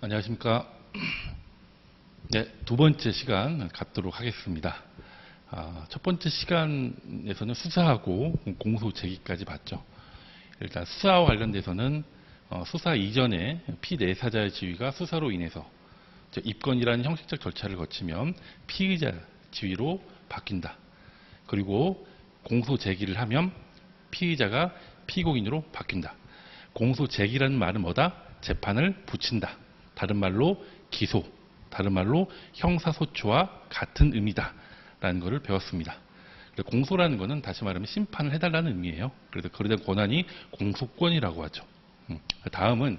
안녕하십니까. 네, 두 번째 시간 갖도록 하겠습니다. 첫 번째 시간에서는 수사하고 공소 제기까지 봤죠. 일단 수사와 관련돼서는 수사 이전에 피내사자의 지위가 수사로 인해서 입건이라는 형식적 절차를 거치면 피의자 지위로 바뀐다. 그리고 공소 제기를 하면 피의자가 피고인으로 바뀐다. 공소 제기라는 말은 뭐다? 재판을 붙인다. 다른 말로 기소, 다른 말로 형사소추와 같은 의미다 라는 것을 배웠습니다. 공소라는 것은 다시 말하면 심판을 해달라는 의미예요. 그래서 그에 대한 권한이 공소권이라고 하죠. 다음은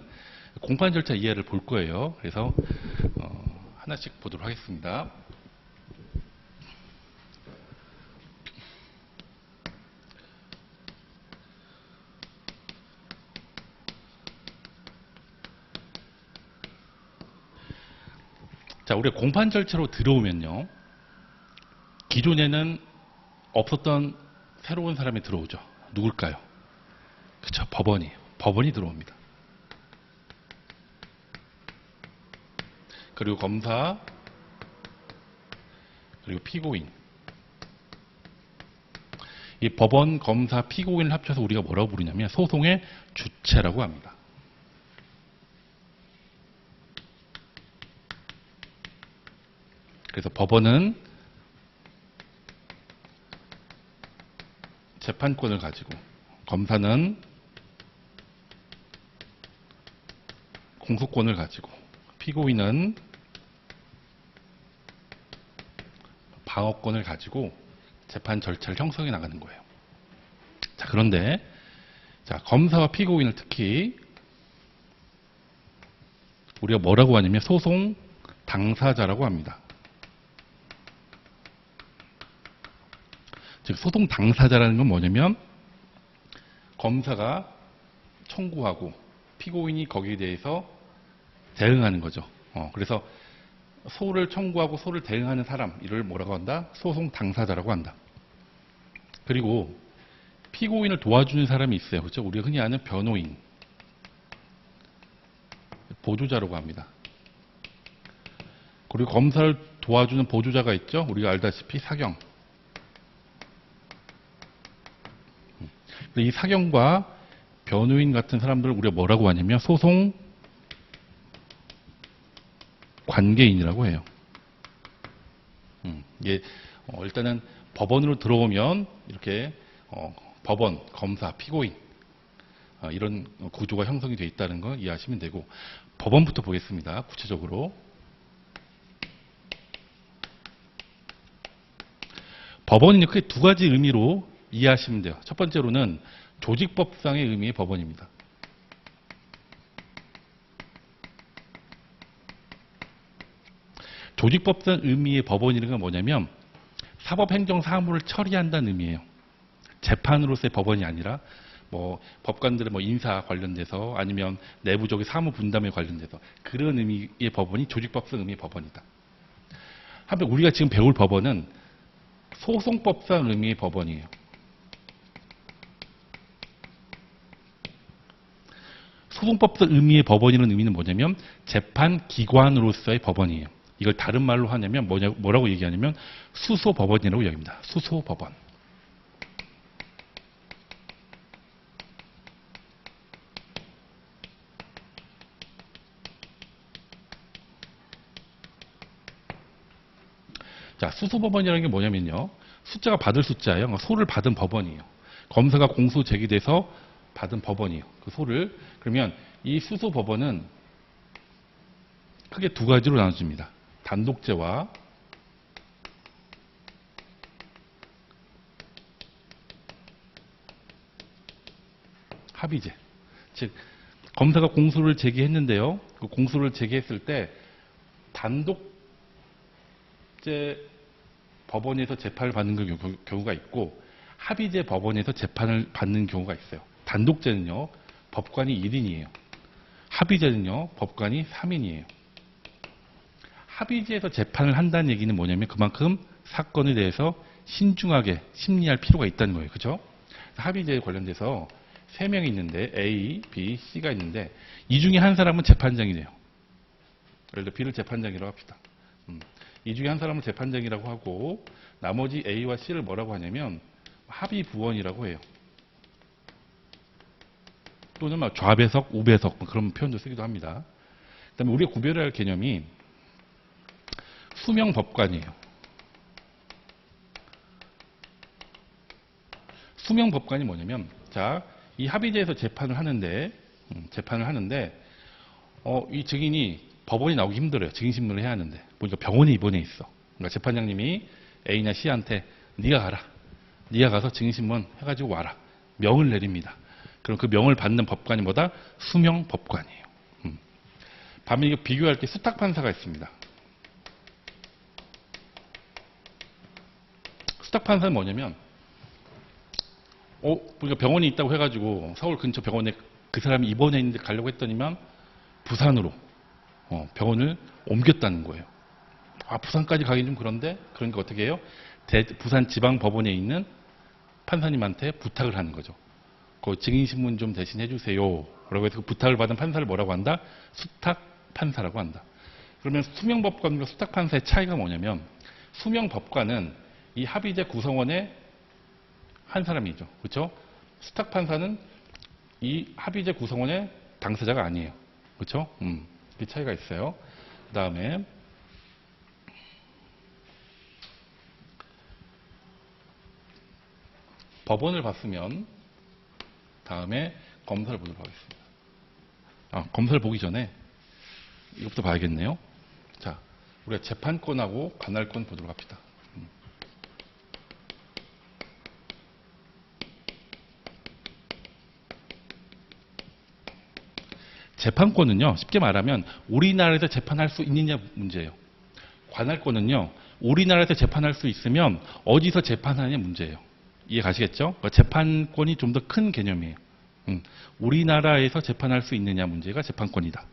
공판 절차 이해를 볼 거예요. 그래서 하나씩 보도록 하겠습니다. 자, 우리가 공판 절차로 들어오면요. 기존에는 없었던 새로운 사람이 들어오죠. 누굴까요? 그쵸, 법원이에요. 법원이 들어옵니다. 그리고 검사, 그리고 피고인. 이 법원, 검사, 피고인을 합쳐서 우리가 뭐라고 부르냐면 소송의 주체라고 합니다. 그래서 법원은 재판권을 가지고, 검사는 공소권을 가지고, 피고인은 방어권을 가지고 재판 절차를 형성해 나가는 거예요. 자, 그런데 검사와 피고인을 특히 우리가 뭐라고 하냐면 소송 당사자라고 합니다. 즉 소송 당사자라는 건 뭐냐면 검사가 청구하고 피고인이 거기에 대해서 대응하는 거죠. 그래서 소를 청구하고 소를 대응하는 사람, 이를 뭐라고 한다? 소송 당사자라고 한다. 그리고 피고인을 도와주는 사람이 있어요. 그렇죠? 우리가 흔히 아는 변호인, 보조자라고 합니다. 그리고 검사를 도와주는 보조자가 있죠. 우리가 알다시피 사경. 이 사경과 변호인 같은 사람들을 우리가 뭐라고 하냐면 소송 관계인이라고 해요. 이게 일단은 법원으로 들어오면 이렇게 법원, 검사, 피고인 이런 구조가 형성이 되어 있다는 거 이해하시면 되고, 법원부터 보겠습니다. 구체적으로 법원은 크게 두 가지 의미로 이해하시면 돼요. 첫 번째로는 조직법상의 의미의 법원입니다. 조직법상 의미의 법원이라는 건 뭐냐면 사법행정사무를 처리한다는 의미예요. 재판으로서의 법원이 아니라 법관들의 인사 관련돼서 아니면 내부적인 사무 분담에 관련돼서 그런 의미의 법원이 조직법상 의미의 법원이다. 한편 우리가 지금 배울 법원은 소송법상 의미의 법원이에요. 소송법상 의미의 법원이라는 의미는 뭐냐면 재판기관으로서의 법원이에요. 이걸 다른 말로 하냐면 뭐라고 얘기하냐면 수소법원이라고 얘기합니다. 수소법원. 자, 수소법원이라는 게 뭐냐면요. 숫자가 받을 숫자예요. 소를 받은 법원이에요. 검사가 공소 제기돼서 받은 법원이에요. 그 소를. 그러면 이 수소법원은 크게 두 가지로 나눠집니다. 단독죄와 합의죄. 즉 검사가 공소를 제기했는데요. 그 공소를 제기했을 때 단독죄 법원에서 재판을 받는 경우가 있고 합의죄 법원에서 재판을 받는 경우가 있어요. 단독죄는요. 법관이 1인이에요. 합의죄는요. 법관이 3인이에요. 합의죄에서 재판을 한다는 얘기는 뭐냐면 그만큼 사건에 대해서 신중하게 심리할 필요가 있다는 거예요. 그죠? 합의죄에 관련돼서 3명이 있는데 A, B, C가 있는데 이 중에 한 사람은 재판장이 돼요. 예를 들어 B를 재판장이라고 합시다. 이 중에 한 사람을 재판장이라고 하고 나머지 A와 C를 뭐라고 하냐면 합의 부원이라고 해요. 또는 막 좌배석, 우배석 그런 표현도 쓰기도 합니다. 그다음에 우리가 구별해야 할 개념이 수명법관이에요. 수명법관이 뭐냐면 자, 이 합의제에서 재판을 하는데 이 증인이 법원에 나오기 힘들어요. 증인신문을 해야 하는데 보니까 병원에 입원해 있어. 그러니까 재판장님이 A나 C한테 네가 가라. 네가 가서 증인신문 해가지고 와라. 명을 내립니다. 그럼 그 명을 받는 법관이 뭐다? 수명법관이에요. 반면 이거 비교할 때 수탁판사가 있습니다. 수탁판사는 뭐냐면 우리가 병원에 있다고 해가지고 서울 근처 병원에 그 사람이 입원해 있는데 가려고 했더니만 부산으로 병원을 옮겼다는 거예요. 부산까지 가긴 좀 그런데 그러니까 어떻게 해요? 부산 지방법원에 있는 판사님한테 부탁을 하는 거죠. 그 증인신문 좀 대신 해주세요. 라고 해서 그 부탁을 받은 판사를 뭐라고 한다? 수탁판사라고 한다. 그러면 수명법관과 수탁판사의 차이가 뭐냐면 수명법관은 이 합의제 구성원의 한 사람이죠. 그렇죠? 수탁판사는 이 합의제 구성원의 당사자가 아니에요. 그렇죠? 그 차이가 있어요. 그 다음에 법원을 봤으면 다음에 검사를 보도록 하겠습니다. 검사를 보기 전에 이것부터 봐야겠네요. 자, 우리가 재판권하고 관할권 보도록 합시다. 재판권은요, 쉽게 말하면 우리나라에서 재판할 수 있느냐 문제예요. 관할권은요, 우리나라에서 재판할 수 있으면 어디서 재판하느냐 문제예요. 이해 가시겠죠? 재판권이 좀 더 큰 개념이에요. 우리나라에서 재판할 수 있느냐 문제가 재판권이다.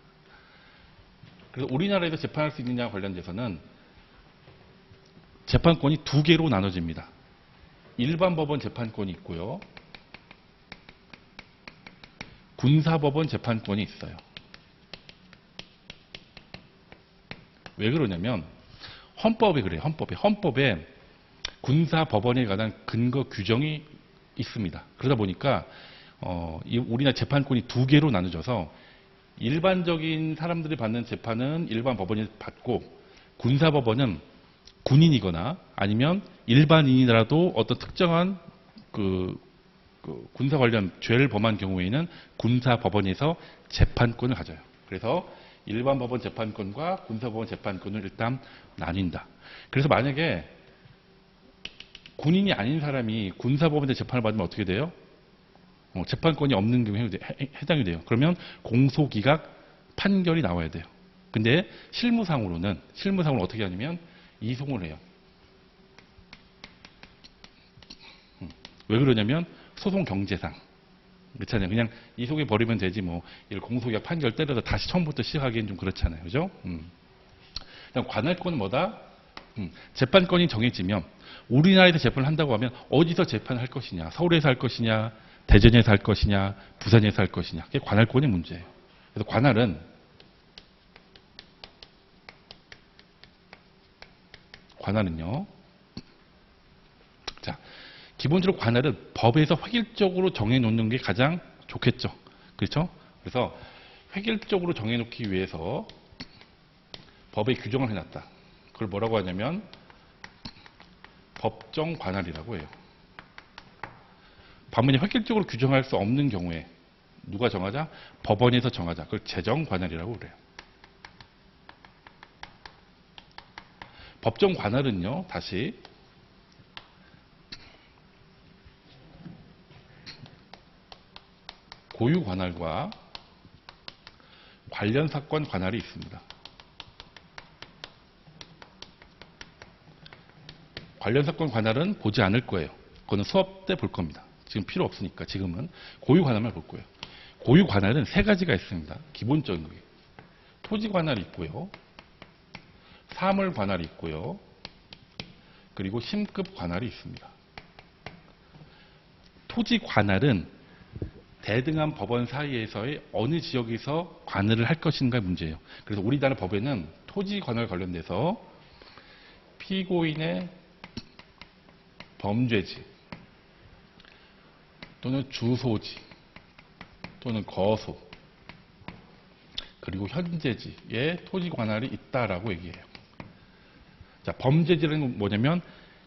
그래서 우리나라에서 재판할 수 있느냐 관련돼서는 재판권이 두 개로 나눠집니다. 일반 법원 재판권이 있고요. 군사법원 재판권이 있어요. 왜 그러냐면 헌법에 그래요. 헌법에 군사법원에 관한 근거 규정이 있습니다. 그러다 보니까 우리나라 재판권이 두 개로 나눠져서 일반적인 사람들이 받는 재판은 일반 법원이 받고 군사법원은 군인이거나 아니면 일반인이라도 어떤 특정한 군사 관련 죄를 범한 경우에는 군사법원에서 재판권을 가져요. 그래서 일반 법원 재판권과 군사법원 재판권을 일단 나뉜다. 그래서 만약에 군인이 아닌 사람이 군사법원에 재판을 받으면 어떻게 돼요? 재판권이 없는 경우에 해당이 돼요. 그러면 공소기각 판결이 나와야 돼요. 근데 실무상으로는 어떻게 하냐면 이송을 해요. 왜 그러냐면 소송 경제상. 그렇잖아요. 그냥 이송해 버리면 되지 뭐 공소기각 판결 때려서 다시 처음부터 시작하기엔 좀 그렇잖아요. 그죠? 관할권은 뭐다? 재판권이 정해지면 우리나라에서 재판을 한다고 하면 어디서 재판을 할 것이냐, 서울에서 할 것이냐, 대전에서 할 것이냐, 부산에서 할 것이냐. 그게 관할권의 문제예요. 그래서 관할은요. 자, 기본적으로 관할은 법에서 획일적으로 정해놓는 게 가장 좋겠죠. 그렇죠? 그래서 획일적으로 정해놓기 위해서 법에 규정을 해놨다. 그걸 뭐라고 하냐면 법정 관할이라고 해요. 반면에 획일적으로 규정할 수 없는 경우에 누가 정하자? 법원에서 정하자. 그걸 재정 관할이라고 그래요. 법정 관할은요, 다시 고유 관할과 관련 사건 관할이 있습니다. 관련 사건 관할은 보지 않을 거예요. 그거는 수업 때 볼 겁니다. 지금 필요 없으니까 지금은 고유 관할만 볼 거예요. 고유 관할은 세 가지가 있습니다. 기본적인 게 토지 관할이 있고요. 사물 관할이 있고요. 그리고 심급 관할이 있습니다. 토지 관할은 대등한 법원 사이에서의 어느 지역에서 관할을 할 것인가 문제예요. 그래서 우리나라 법에는 토지 관할 관련돼서 피고인의 범죄지 또는 주소지 또는 거소 그리고 현재지에 토지 관할이 있다라고 얘기해요. 자, 범죄지는 뭐냐면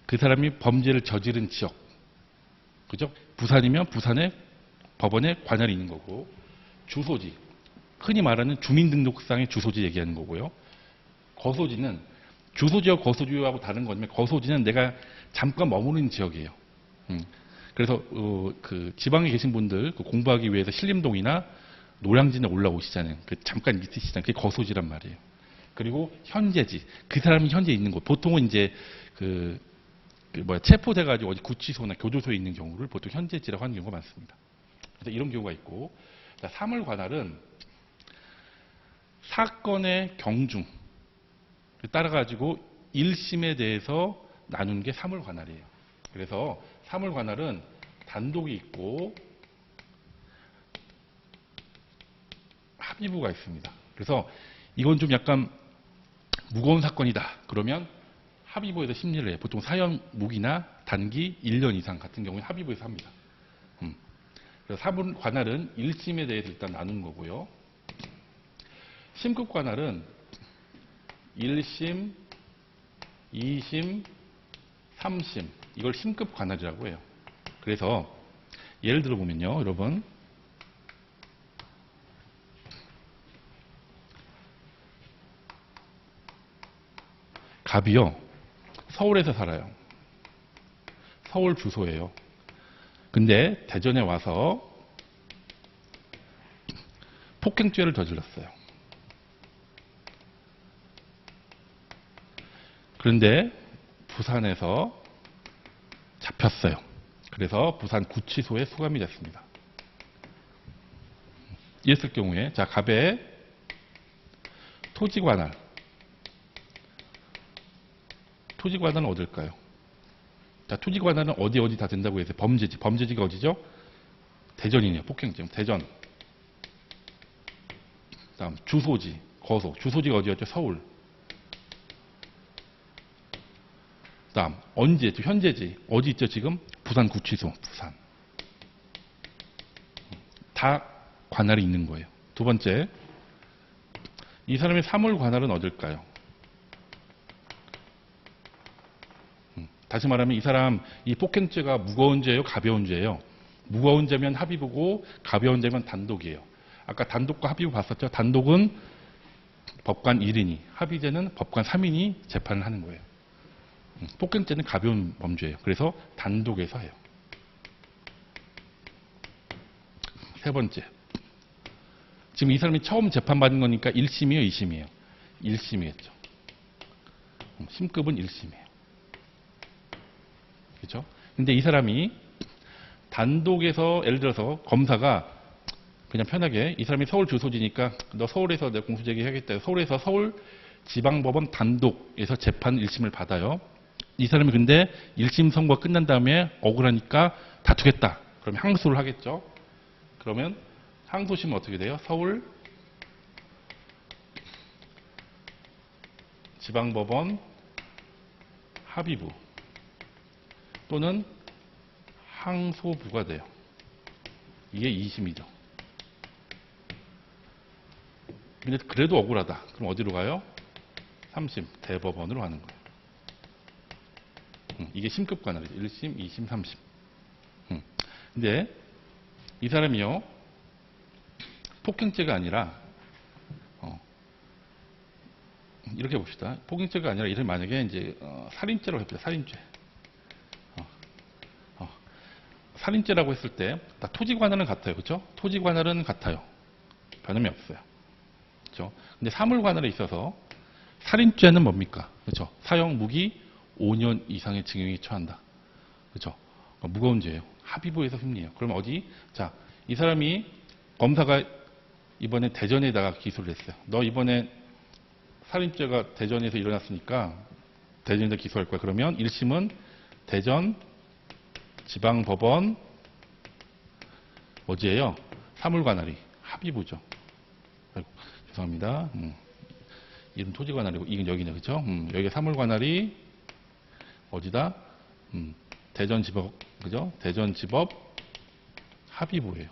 그 사람이 범죄를 저지른 지역, 그죠? 부산이면 부산의 법원에 관할이 있는 거고, 주소지, 흔히 말하는 주민등록상의 주소지 얘기하는 거고요. 거소지는 주소지와 거소지하고 다른 거지만 거소지는 내가 잠깐 머무는 지역이에요. 그래서 그 지방에 계신 분들 그 공부하기 위해서 신림동이나 노량진에 올라오시잖아요. 그 잠깐 있으시잖아요. 그게 거소지란 말이에요. 그리고 현재지, 그 사람이 현재 있는 곳. 보통은 이제 체포돼가지고 어디 구치소나 교도소에 있는 경우를 보통 현재지라고 하는 경우가 많습니다. 그래서 이런 경우가 있고, 자, 사물관할은 사건의 경중 따라가지고 1심에 대해서 나눈 게 사물관할이에요. 그래서 사물관할은 단독이 있고 합의부가 있습니다. 그래서 이건 좀 약간 무거운 사건이다. 그러면 합의부에서 심리를 해요. 보통 사형 무기나 단기 1년 이상 같은 경우에 합의부에서 합니다. 그래서 사물관할은 1심에 대해서 일단 나눈 거고요. 심급관할은 1심, 2심, 3심 이걸 심급관할이라고 해요. 그래서 예를 들어 보면요, 여러분. 갑이요, 서울에서 살아요. 서울 주소예요. 근데 대전에 와서 폭행죄를 저질렀어요. 그런데 부산에서 잡혔어요. 그래서 부산 구치소에 수감이 됐습니다. 이랬을 경우에, 자, 갑의 토지관할. 토지관할은 어딜까요? 자, 토지관할은 어디 다 된다고 해서 범죄지. 범죄지가 어디죠? 대전이네요. 폭행죄. 대전. 다음 주소지, 거소. 주소지가 어디였죠? 서울. 다음 언제, 현재지. 어디 있죠 지금? 부산 구치소. 부산. 다 관할이 있는 거예요. 두 번째, 이 사람의 사물 관할은 어딜까요? 다시 말하면 이 사람, 이 폭행죄가 무거운 죄예요? 가벼운 죄예요? 무거운 죄면 합의부고 가벼운 죄면 단독이에요. 아까 단독과 합의부 봤었죠? 단독은 법관 1인이, 합의죄는 법관 3인이 재판을 하는 거예요. 폭행죄는 가벼운 범죄예요. 그래서 단독에서 해요. 세 번째, 지금 이 사람이 처음 재판받은 거니까 1심이에요? 2심이에요? 1심이었죠. 심급은 1심이에요. 그렇죠? 근데 이 사람이 단독에서, 예를 들어서 검사가 그냥 편하게, 이 사람이 서울 주소지니까 너 서울에서 내가 공소제기 해야겠다. 서울에서 서울지방법원 단독에서 재판 1심을 받아요. 이 사람이 근데 1심 선고가 끝난 다음에 억울하니까 다투겠다. 그럼 항소를 하겠죠. 그러면 항소심은 어떻게 돼요? 서울 지방법원 합의부 또는 항소부가 돼요. 이게 2심이죠. 근데 그래도 억울하다. 그럼 어디로 가요? 3심 대법원으로 가는 거예요. 이게 심급 관할이죠. 1심, 2심, 3심. 근데 이 사람이요, 폭행죄가 아니라 이렇게 봅시다. 폭행죄가 아니라 이를 만약에 이제 살인죄로 해봅시다. 살인죄. 살인죄라고 했을 때 다 토지 관할은 같아요. 그렇죠? 토지 관할은 같아요. 변함이 없어요. 그렇죠? 근데 사물 관할에 있어서 살인죄는 뭡니까? 그렇죠? 사형 무기 5년 이상의 징역에 처한다. 그렇죠? 무거운 죄예요. 합의부에서 심리해요. 그럼 어디? 자, 이 사람이, 검사가 이번에 대전에다가 기소를 했어요. 너 이번에 살인죄가 대전에서 일어났으니까 대전에다 기소할 거야. 그러면 1심은 대전 지방법원 어디예요? 사물관할이 합의부죠. 아이고, 죄송합니다. 이름 토지관할이고 이건 여기네, 그렇죠? 여기 사물관할이 어디다? 대전지법, 그죠? 대전지법 합의부예요.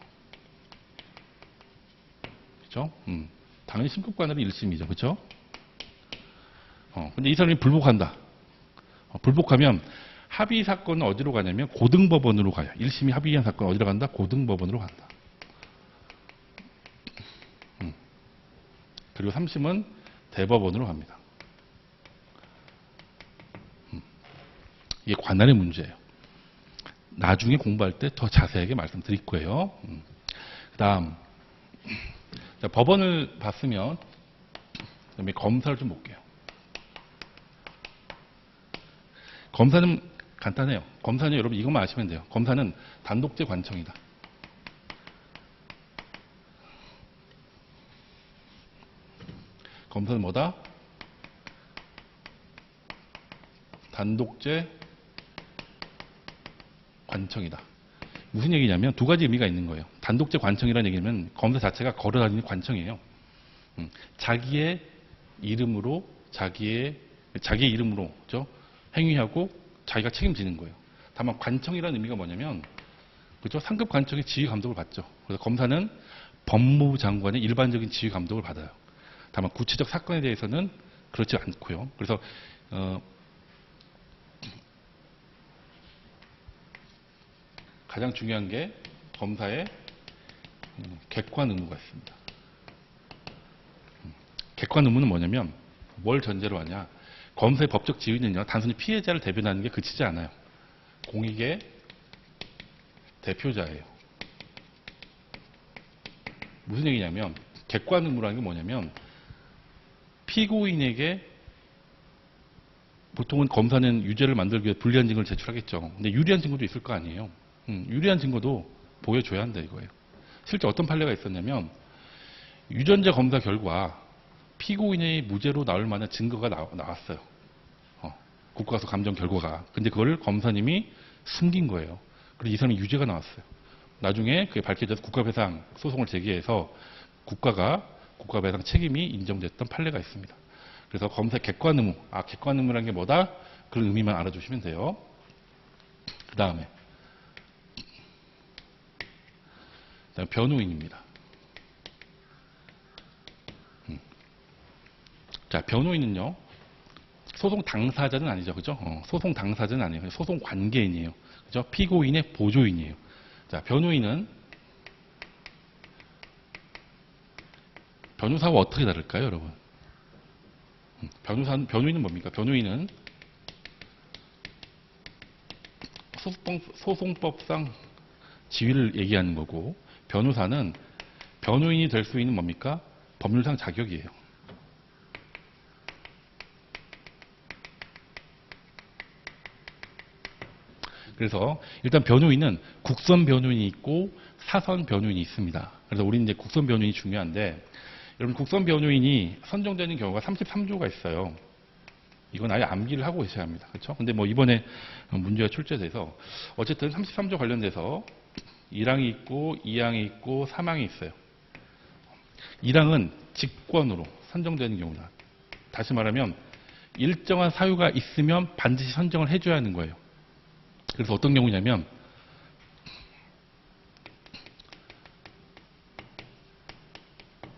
그렇죠? 당연히 신급관할이 1심이죠, 그렇죠? 근데 이 사람이 불복한다. 불복하면 합의 사건은 어디로 가냐면 고등법원으로 가요. 1심이 합의한 사건은 어디로 간다? 고등법원으로 간다. 그리고 3심은 대법원으로 갑니다. 이게 관할의 문제예요. 나중에 공부할 때 더 자세하게 말씀드릴 거예요. 그 다음 법원을 봤으면 그다음에 검사를 좀 볼게요. 검사는 간단해요. 검사는 여러분 이것만 아시면 돼요. 검사는 단독제 관청이다. 검사는 뭐다? 단독제 관청이다. 무슨 얘기냐면 두 가지 의미가 있는 거예요. 단독제 관청이라는 얘기는 검사 자체가 걸어다니는 관청이에요. 자기의 이름으로 자기의 이름으로 그렇죠? 행위하고 자기가 책임지는 거예요. 다만 관청이라는 의미가 뭐냐면 그렇죠? 상급 관청의 지휘 감독을 받죠. 그래서 검사는 법무부 장관의 일반적인 지휘 감독을 받아요. 다만 구체적 사건에 대해서는 그렇지 않고요. 그래서 가장 중요한 게 검사의 객관 의무가 있습니다. 객관 의무는 뭐냐면 뭘 전제로 하냐. 검사의 법적 지위는요. 단순히 피해자를 대변하는 게 그치지 않아요. 공익의 대표자예요. 무슨 얘기냐면 객관 의무라는 게 뭐냐면 피고인에게 보통은 검사는 유죄를 만들기 위해 불리한 증거를 제출하겠죠. 근데 유리한 증거도 있을 거 아니에요. 유리한 증거도 보여줘야 한다 이거예요. 실제 어떤 판례가 있었냐면 유전자 검사 결과 피고인의 무죄로 나올 만한 증거가 나왔어요. 국가수 감정 결과가. 근데 그걸 검사님이 숨긴 거예요. 그래서 이 사람이 유죄가 나왔어요. 나중에 그게 밝혀져서 국가배상 소송을 제기해서 국가배상 책임이 인정됐던 판례가 있습니다. 그래서 검사 객관 의무, 객관 의무라는 게 뭐다? 그런 의미만 알아주시면 돼요. 그 다음에 변호인입니다. 자, 변호인은요, 소송 당사자는 아니죠, 그죠? 소송 당사자는 아니에요. 소송 관계인이에요, 그죠? 피고인의 보조인이에요. 자, 변호인은 변호사와 어떻게 다를까요, 여러분? 변호인은 뭡니까? 변호인은 소송법상 지위를 얘기하는 거고, 변호사는 변호인이 될 수 있는 뭡니까? 법률상 자격이에요. 그래서 일단 변호인은 국선 변호인이 있고 사선 변호인이 있습니다. 그래서 우리는 이제 국선 변호인이 중요한데, 여러분 국선 변호인이 선정되는 경우가 33조가 있어요. 이건 아예 암기를 하고 계셔야 합니다. 그렇죠? 근데 뭐 이번에 문제가 출제돼서 어쨌든 33조 관련돼서 1항이 있고 2항이 있고 3항이 있어요. 1항은 직권으로 선정되는 경우다. 다시 말하면 일정한 사유가 있으면 반드시 선정을 해줘야 하는 거예요. 그래서 어떤 경우냐면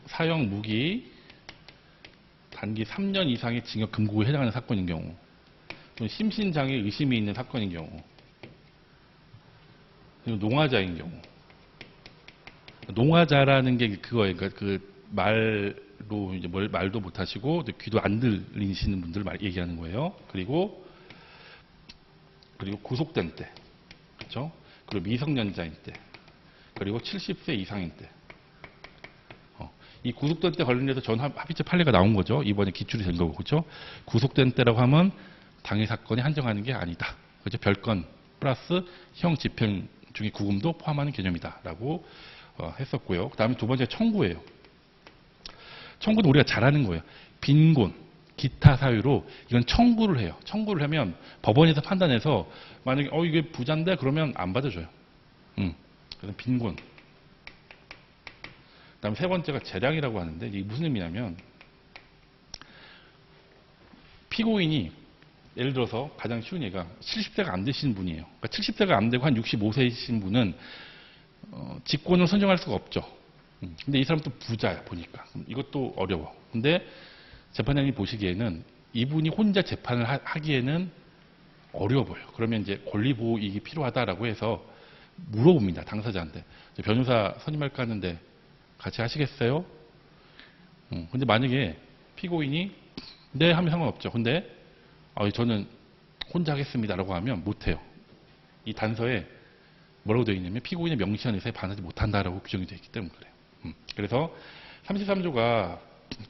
사형 무기 단기 3년 이상의 징역 금고에 해당하는 사건인 경우, 또는 심신장애 의심이 있는 사건인 경우, 그리고 농화자인 경우. 농화자라는 게 그거예요. 그러니까 그 말로 이제 말도 못하시고 귀도 안 들리시는 분들 얘기하는 거예요. 그리고 구속된 때, 그렇죠? 그리고 미성년자인 때, 그리고 70세 이상인 때. 이 구속된 때 관련해서 전 합의체 판례가 나온 거죠. 이번에 기출이 된 거고, 그렇죠? 구속된 때라고 하면 당해 사건이 한정하는 게 아니다. 그렇죠? 별건 플러스 형 집행 중에 구금도 포함하는 개념이다라고 했었고요. 그 다음에 두 번째 청구예요. 청구는 우리가 잘하는 거예요. 빈곤, 기타 사유로 이건 청구를 해요. 청구를 하면 법원에서 판단해서 만약에 이게 부자인데 그러면 안 받아줘요. 그래서 빈곤, 그다음 세 번째가 재량이라고 하는데 이게 무슨 의미냐면 피고인이 예를 들어서 가장 쉬운 예가 70세가 안 되시는 분이에요. 그러니까 70세가 안 되고 한 65세이신 분은 직권을 선정할 수가 없죠. 근데 이 사람 또 부자야 보니까. 이것도 어려워. 근데 재판장님이 보시기에는 이분이 혼자 재판을 하기에는 어려워 보여요. 그러면 이제 권리보호 이익이 필요하다라고 해서 물어봅니다. 당사자한테. 변호사 선임할까 하는데 같이 하시겠어요? 근데 만약에 피고인이 네 하면 상관없죠. 근데 저는 혼자 하겠습니다라고 하면 못해요. 이 단서에 뭐라고 되어 있냐면 피고인의 명시한 의사에 반하지 못한다라고 규정이 되어 있기 때문에 그래요. 그래서 33조가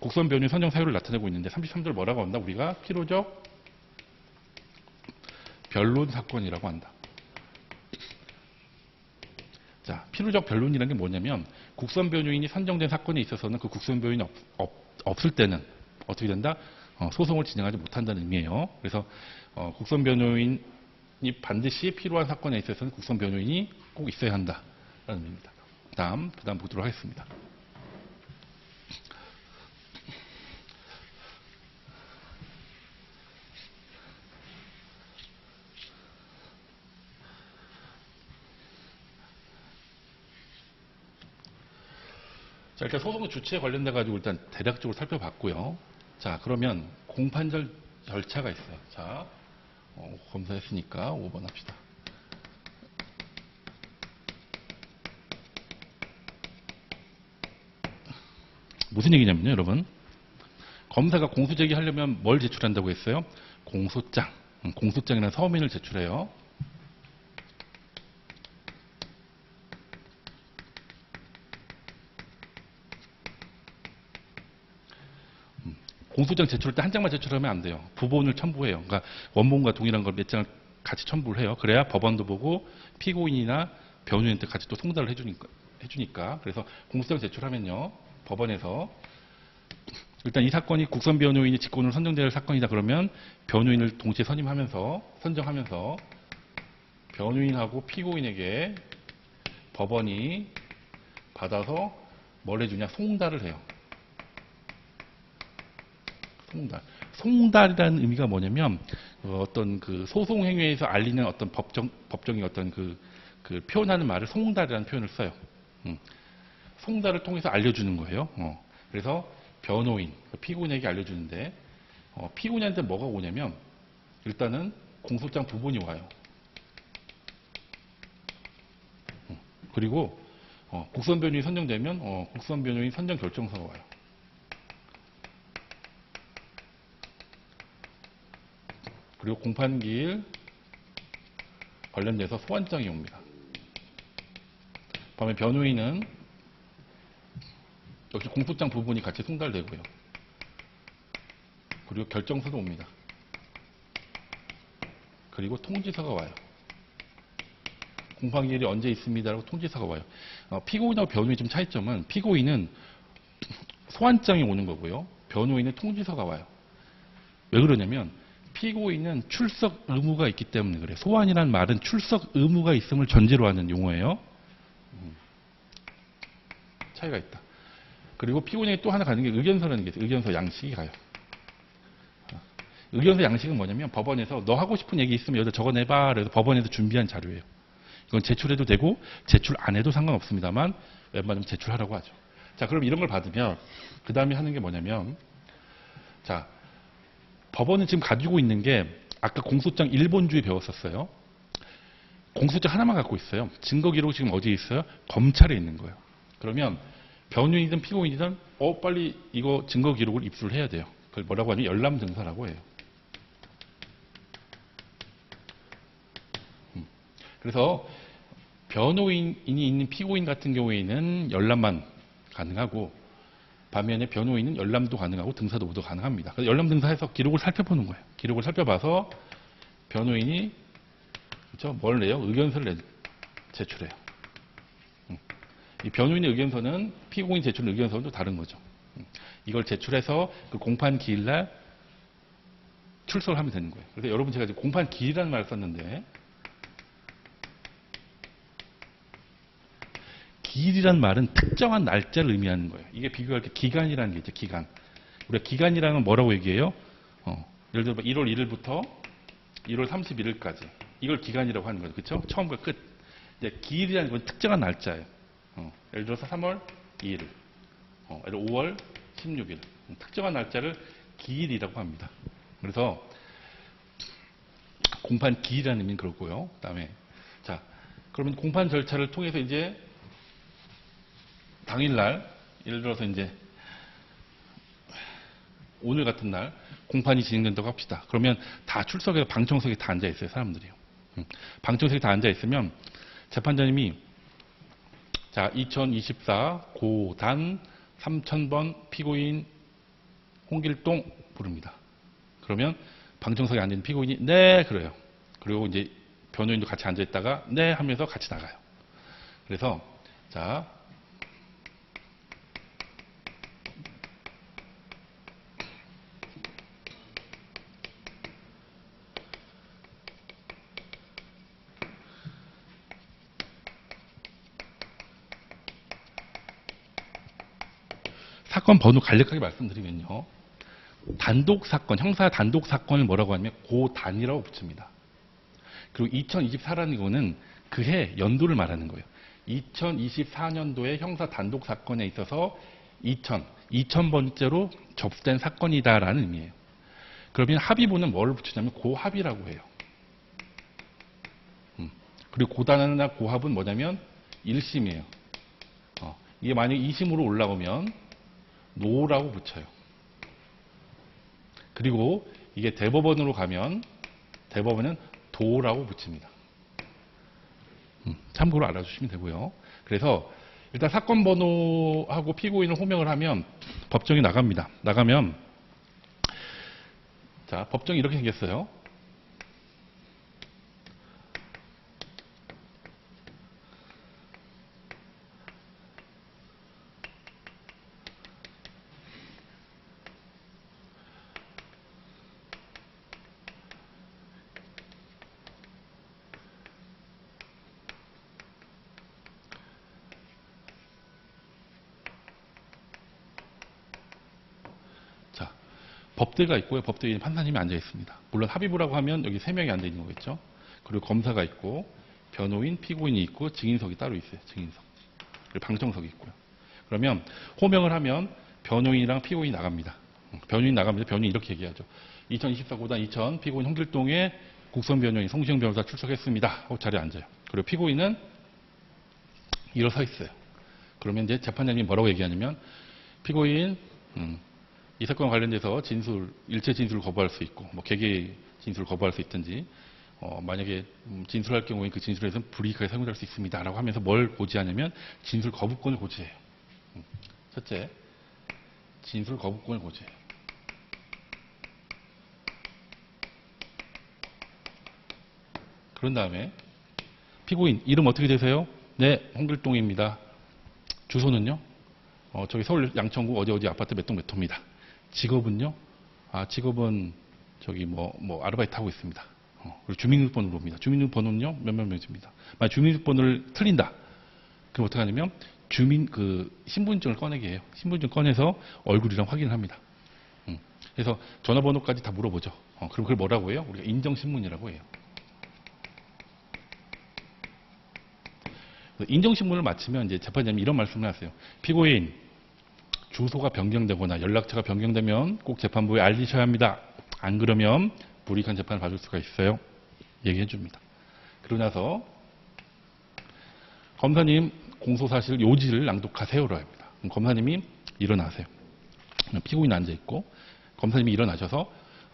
국선 변호인 선정 사유를 나타내고 있는데 33조를 뭐라고 한다? 우리가 필요적 변론 사건이라고 한다. 자, 필요적 변론이라는 게 뭐냐면 국선 변호인이 선정된 사건에 있어서는 그 국선 변호인이 없을 때는 어떻게 된다? 소송을 진행하지 못한다는 의미예요. 그래서 국선 변호인이 반드시 필요한 사건에 있어서는 국선 변호인이 꼭 있어야 한다라는 의미입니다. 그다음 보도록 하겠습니다. 자, 일단 소송 주체에 관련돼 가지고 일단 대략적으로 살펴봤고요. 자, 그러면 공판절 절차가 있어요. 자, 검사했으니까 5번 합시다. 무슨 얘기냐면요, 여러분. 검사가 공소 제기하려면 뭘 제출한다고 했어요? 공소장. 공소장이나 서면을 제출해요. 공소장 제출할 때 한 장만 제출하면 안 돼요. 부본을 첨부해요. 그러니까 원본과 동일한 걸 몇 장을 같이 첨부를 해요. 그래야 법원도 보고 피고인이나 변호인한테 같이 또 송달을 해주니까. 그래서 공소장 제출하면요. 법원에서 일단 이 사건이 국선 변호인이 직권으로 선정될 사건이다 그러면 변호인을 동시에 선정하면서 변호인하고 피고인에게 법원이 받아서 뭘 해주냐? 송달을 해요. 송달이라는 의미가 뭐냐면 어떤 그 소송 행위에서 알리는 어떤 법정의 어떤 그 표현하는 말을 송달이라는 표현을 써요. 송달을 통해서 알려주는 거예요. 그래서 변호인, 피고인에게 알려주는데 피고인한테 뭐가 오냐면 일단은 공소장 부본이 와요. 그리고 국선 변호인이 선정되면 국선 변호인 선정 결정서가 와요. 그리고 공판기일 관련돼서 소환장이 옵니다. 반면 변호인은 역시 공소장 부분이 같이 송달되고요. 그리고 결정서도 옵니다. 그리고 통지서가 와요. 공판기일이 언제 있습니다라고 통지서가 와요. 피고인하고 변호인의 좀 차이점은 피고인은 소환장이 오는 거고요. 변호인은 통지서가 와요. 왜 그러냐면 피고인은 출석 의무가 있기 때문에 그래요. 소환이라는 말은 출석 의무가 있음을 전제로 하는 용어예요. 차이가 있다. 그리고 피고인에게 또 하나 가는 게 의견서라는 게 있어요. 의견서 양식이 가요. 의견서 양식은 뭐냐면 법원에서 너 하고 싶은 얘기 있으면 여기다 적어내봐. 그래서 법원에서 준비한 자료예요. 이건 제출해도 되고 제출 안 해도 상관없습니다만 웬만하면 제출하라고 하죠. 자, 그럼 이런 걸 받으면 그 다음에 하는 게 뭐냐면 자, 법원은 지금 가지고 있는 게 아까 공소장 1본주에 배웠었어요. 공소장 하나만 갖고 있어요. 증거기록이 지금 어디에 있어요? 검찰에 있는 거예요. 그러면 변호인이든 피고인이든 빨리 이거 증거기록을 입수를 해야 돼요. 그걸 뭐라고 하냐면 열람증서라고 해요. 그래서 변호인이 있는 피고인 같은 경우에는 열람만 가능하고 반면에 변호인은 열람도 가능하고 등사도 모두 가능합니다. 그래서 열람 등사해서 기록을 살펴보는 거예요. 기록을 살펴봐서 변호인이 그렇죠? 뭘 내요? 의견서를 제출해요. 이 변호인의 의견서는 피고인 제출 의견서는 또 다른 거죠. 이걸 제출해서 그 공판 기일날 출석을 하면 되는 거예요. 그래서 여러분 제가 지금 공판 기일이라는 말을 썼는데 기일이란 말은 특정한 날짜를 의미하는 거예요. 이게 비교할 때 기간이라는 게 있죠. 기간. 우리가 기간이라는 건 뭐라고 얘기해요? 예를 들어 1월 1일부터 1월 31일까지. 이걸 기간이라고 하는 거죠. 그렇죠? 처음과 끝. 이제 기일이라는 건 특정한 날짜예요. 예를 들어서 3월 2일, 5월 16일. 특정한 날짜를 기일이라고 합니다. 그래서 공판 기일이라는 의미는 그렇고요. 그다음에 자, 그러면 공판 절차를 통해서 이제 당일날 예를 들어서 이제 오늘 같은 날 공판이 진행된다고 합시다. 그러면 다 출석해서 방청석에 다 앉아 있어요, 사람들이요. 방청석에 다 앉아 있으면 재판장님이 자, 2024 고단 3000번 피고인 홍길동 부릅니다. 그러면 방청석에 앉아 있는 피고인이 네 그래요. 그리고 이제 변호인도 같이 앉아 있다가 네 하면서 같이 나가요. 그래서 자, 사건 번호 간략하게 말씀드리면요. 단독 사건, 형사 단독 사건을 뭐라고 하냐면 고단이라고 붙입니다. 그리고 2024라는 거는 그해 연도를 말하는 거예요. 2024년도에 형사 단독 사건에 있어서 2000번째로 접수된 사건이다라는 의미예요. 그러면 합의부는 뭐를 붙이냐면 고합이라고 해요. 그리고 고단이나 고합은 뭐냐면 1심이에요. 이게 만약에 2심으로 올라오면 노라고 붙여요. 그리고 이게 대법원으로 가면 대법원은 도라고 붙입니다. 참고로 알아주시면 되고요. 그래서 일단 사건 번호하고 피고인을 호명을 하면 법정이 나갑니다. 나가면 자, 법정이 이렇게 생겼어요. 자, 법대가 있고요. 법대에 판사님이 앉아 있습니다. 물론 합의부라고 하면 여기 3명이 앉아 있는 거겠죠. 그리고 검사가 있고 변호인, 피고인이 있고 증인석이 따로 있어요. 증인석. 그리고 방청석이 있고요. 그러면 호명을 하면 변호인이랑 피고인이 나갑니다. 변호인 나가면서 변호인이 이렇게 얘기하죠. 2024 고단 2000 피고인 홍길동의 국선 변호인 송시영 변호사 출석했습니다. 하고 자리에 앉아요. 그리고 피고인은 일어서 있어요. 그러면 이제 재판장님이 뭐라고 얘기하냐면 피고인 이 사건과 관련돼서 일체 진술을 거부할 수 있고 뭐 개개 진술을 거부할 수 있든지 만약에 진술할 경우에 그 진술에서는 불이익하게 사용될 수 있습니다. 라고 하면서 뭘 고지하냐면 진술 거부권을 고지해요. 첫째, 진술 거부권을 고지해요. 그런 다음에 피고인 이름 어떻게 되세요? 네, 홍길동입니다. 주소는요? 저기 서울 양천구 어디 아파트 몇 동 몇 호입니다. 직업은요? 직업은 저기 뭐 아르바이트 하고 있습니다. 그리고 주민등록번호를 봅니다. 주민등록번호는요? 몇몇 명입니다. 만약 주민등록번호를 틀린다. 그럼 어떻게 하냐면 신분증을 꺼내게 해요. 신분증 꺼내서 얼굴이랑 확인을 합니다. 그래서 전화번호까지 다 물어보죠. 그럼 그걸 뭐라고 해요? 우리가 인정신문이라고 해요. 인정신문을 마치면 이제 재판장님이 이런 말씀을 하세요. 피고인 주소가 변경되거나 연락처가 변경되면 꼭 재판부에 알리셔야 합니다. 안 그러면 불이익한 재판을 받을 수가 있어요. 얘기해 줍니다. 그러고 나서 검사님 공소사실 요지를 낭독하세요라고 합니다. 그럼 검사님이 일어나세요. 피고인 앉아있고 검사님이 일어나셔서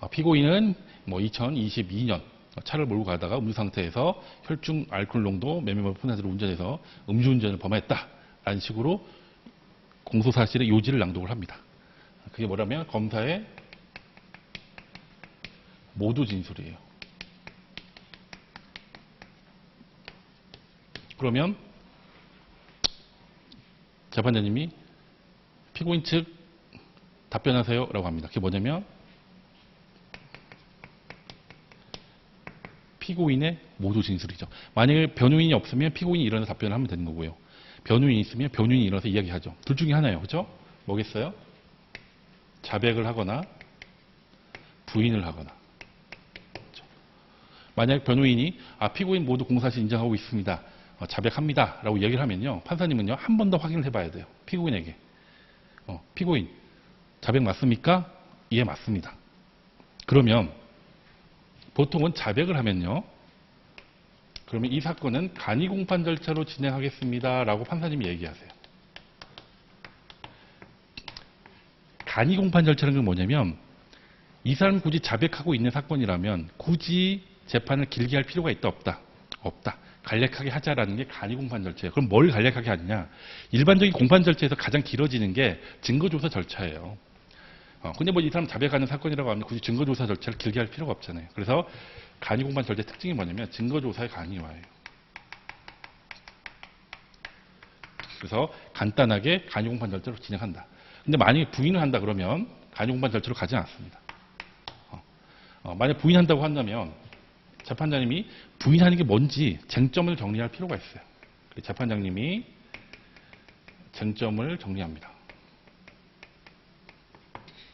피고인은 2022년 차를 몰고 가다가 음주 상태에서 혈중 알코올 농도 몇몇몇 푼한으로 운전해서 음주운전을 범했다라는 식으로 공소사실의 요지를 낭독을 합니다. 그게 뭐라면 검사의 모두 진술이에요. 그러면 재판장님이 피고인 측 답변하세요 라고 합니다. 그게 뭐냐면 피고인의 모두 진술이죠. 만약에 변호인이 없으면 피고인이 일어나서 답변을 하면 되는 거고요. 변호인이 있으면 변호인이 일어나서 이야기하죠. 둘 중에 하나예요. 그죠? 뭐겠어요? 자백을 하거나 부인을 하거나. 그렇죠? 만약 변호인이 피고인 모두 공사실 인정하고 있습니다. 자백합니다. 라고 이야기를 하면요. 판사님은요. 한 번 더 확인을 해봐야 돼요. 피고인에게. 피고인 자백 맞습니까? 예, 맞습니다. 그러면 보통은 자백을 하면요. 그러면 이 사건은 간이공판 절차로 진행하겠습니다. 라고 판사님이 얘기하세요. 간이공판 절차는 건 뭐냐면 이 사람 굳이 자백하고 있는 사건이라면 굳이 재판을 길게 할 필요가 있다 없다? 없다. 간략하게 하자라는 게 간이공판 절차예요. 그럼 뭘 간략하게 하느냐? 일반적인 공판 절차에서 가장 길어지는 게 증거조사 절차예요. 근데 뭐 이 사람 자백하는 사건이라고 하면 굳이 증거조사 절차를 길게 할 필요가 없잖아요. 그래서 간이공판 절차의 특징이 뭐냐면 증거조사의 간이화예요. 그래서 간단하게 간이공판 절차로 진행한다. 근데 만약에 부인을 한다 그러면 간이공판 절차로 가지 않습니다. 만약 부인한다고 한다면 재판장님이 부인하는 게 뭔지 쟁점을 정리할 필요가 있어요. 재판장님이 쟁점을 정리합니다.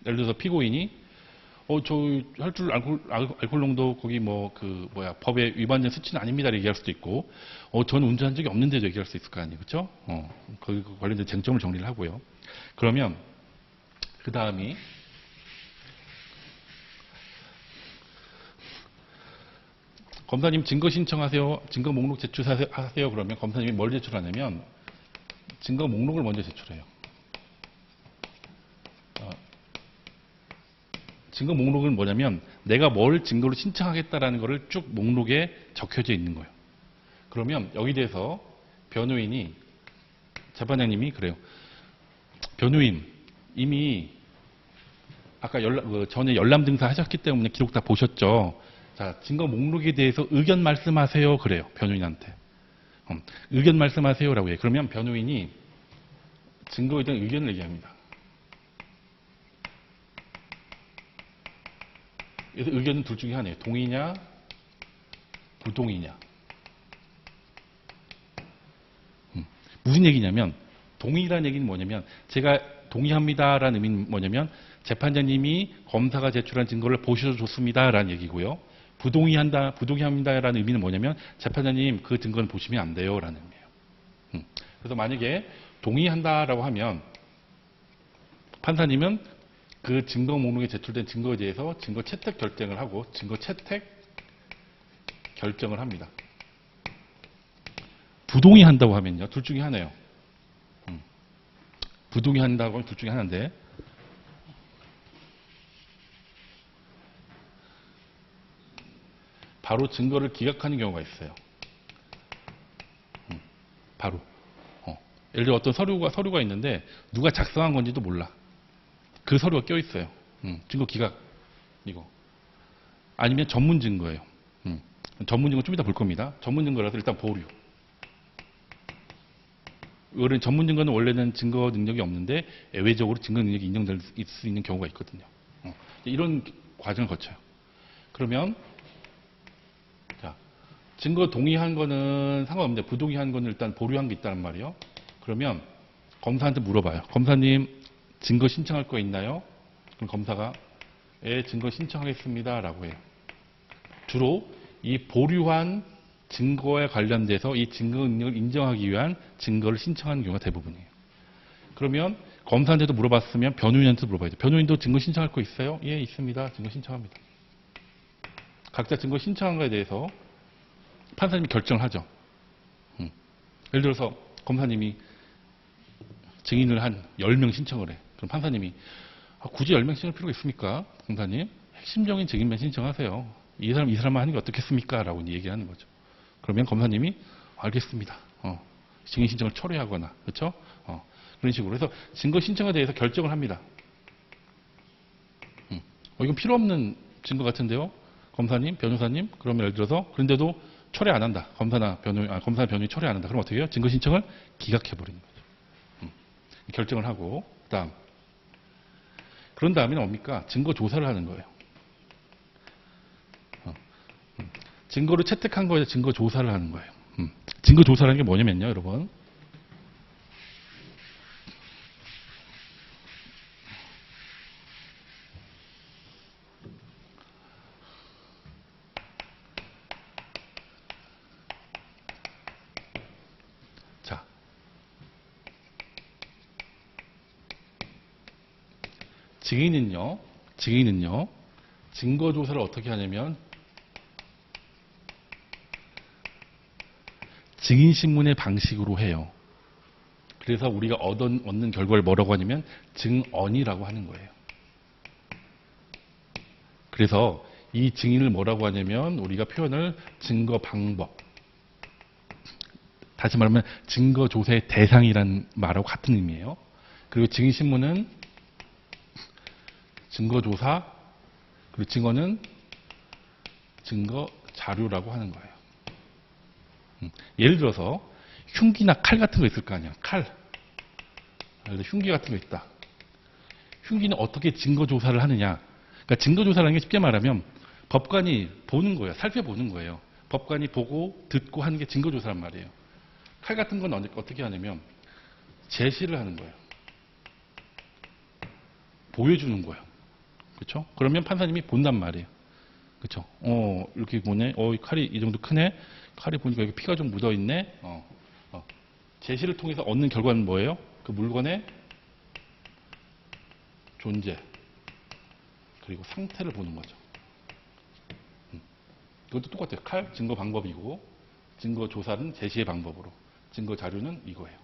예를 들어서 피고인이 저 혈중 알코올 농도 거기 법에 위반된 수치는 아닙니다. 얘기할 수도 있고 저는 운전한 적이 없는데도 얘기할 수 있을 거 아니에요. 그렇죠? 거기 관련된 쟁점을 정리를 하고요. 그러면 그 다음이 검사님 증거 신청하세요. 증거 목록 제출하세요. 그러면 검사님이 뭘 제출하냐면 증거 목록을 먼저 제출해요. 증거 목록은 뭐냐면 내가 뭘 증거로 신청하겠다라는 것을 쭉 목록에 적혀져 있는 거예요. 그러면 여기 대해서 변호인이 재판장님이 그래요. 변호인 이미 아까 전에 열람 등사 하셨기 때문에 기록 다 보셨죠. 자, 증거 목록에 대해서 의견 말씀하세요. 그래요. 변호인한테. 의견 말씀하세요라고 해요. 그러면 변호인이 증거에 대한 의견을 얘기합니다. 그래서 의견은 둘 중에 하나예요. 동의냐, 부동의냐. 무슨 얘기냐면 동의라는 얘기는 뭐냐면 제가 동의합니다라는 의미는 뭐냐면 재판장님이 검사가 제출한 증거를 보셔줬습니다라는 얘기고요. 부동의합니다라는 의미는 뭐냐면 재판장님 그 증거는 보시면 안 돼요라는 의미예요. 그래서 만약에 동의한다라고 하면 판사님은 그 증거 목록에 제출된 증거에 대해서 증거 채택 결정을 하고 증거 채택 결정을 합니다. 부동의한다고 하면요. 둘 중에 하나예요. 부동의한다고 하면 둘 중에 하나인데 바로 증거를 기각하는 경우가 있어요. 바로. 예를 들어 어떤 서류가 있는데 누가 작성한 건지도 몰라. 그 서류가 껴있어요. 증거 기각. 이거. 아니면 전문 증거예요. 전문 증거 좀 이따 볼 겁니다. 전문 증거라서 일단 보류. 이런 전문 증거는 원래는 증거 능력이 없는데 예외적으로 증거 능력이 인정될 수 있는 경우가 있거든요. 이런 과정을 거쳐요. 그러면 자, 증거 동의한 거는 상관없는데 부동의한 거는 일단 보류한 게 있다는 말이에요. 그러면 검사한테 물어봐요. 검사님 증거 신청할 거 있나요? 그럼 검사가 예, 증거 신청하겠습니다 라고 해요. 주로 이 보류한 증거에 관련돼서 이 증거 능력을 인정하기 위한 증거를 신청하는 경우가 대부분이에요. 그러면 검사한테도 물어봤으면 변호인한테도 물어봐야 돼요. 변호인도 증거 신청할 거 있어요? 예, 있습니다. 증거 신청합니다. 각자 증거 신청한 거에 대해서 판사님이 결정을 하죠. 예를 들어서 검사님이 증인을 한 10명 신청을 해. 그럼 판사님이 굳이 10명 신청할 필요가 있습니까? 검사님, 핵심적인 증인만 신청하세요. 이 사람만 하는 게 어떻겠습니까? 라고 얘기하는 거죠. 그러면 검사님이 알겠습니다. 증인 신청을 철회하거나 그렇죠? 그런 식으로 해서 증거 신청에 대해서 결정을 합니다. 이건 필요 없는 증거 같은데요, 검사님, 변호사님. 그러면 예를 들어서 그런데도 철회 안 한다. 검사나 변호인이 철회 안 한다. 그럼 어떻게 해요? 증거 신청을 기각해 버리는 거죠. 결정을 하고 그런 다음에는 뭡니까? 증거 조사를 하는 거예요. 증거를 채택한 거에서 증거 조사를 하는 거예요. 증거 조사라는 게 뭐냐면요, 여러분. 증인은요, 증거조사를 어떻게 하냐면, 증인신문의 방식으로 해요. 그래서 우리가 얻는 결과를 뭐라고 하냐면, 증언이라고 하는 거예요. 그래서 이 증인을 뭐라고 하냐면, 우리가 표현을 증거 방법. 다시 말하면, 증거조사의 대상이라는 말하고 같은 의미예요. 그리고 증인신문은 증거조사, 그리고 증언은 증거 자료라고 하는 거예요. 예를 들어서 흉기나 칼 같은 거 있을 거 아니야. 칼. 흉기 같은 거 있다. 흉기는 어떻게 증거조사를 하느냐. 그러니까 증거조사라는 게 쉽게 말하면 법관이 보는 거예요. 살펴보는 거예요. 법관이 보고 듣고 하는 게 증거조사란 말이에요. 칼 같은 건 어떻게 하냐면 제시를 하는 거예요. 보여주는 거예요. 그렇죠? 그러면 판사님이 본단 말이에요. 그렇죠? 이렇게 보네. 이 칼이 이 정도 크네. 칼이 보니까 여기 피가 좀 묻어 있네. 제시를 통해서 얻는 결과는 뭐예요? 그 물건의 존재 그리고 상태를 보는 거죠. 이것도 똑같아요. 칼 증거 방법이고 증거 조사는 제시의 방법으로 증거 자료는 이거예요.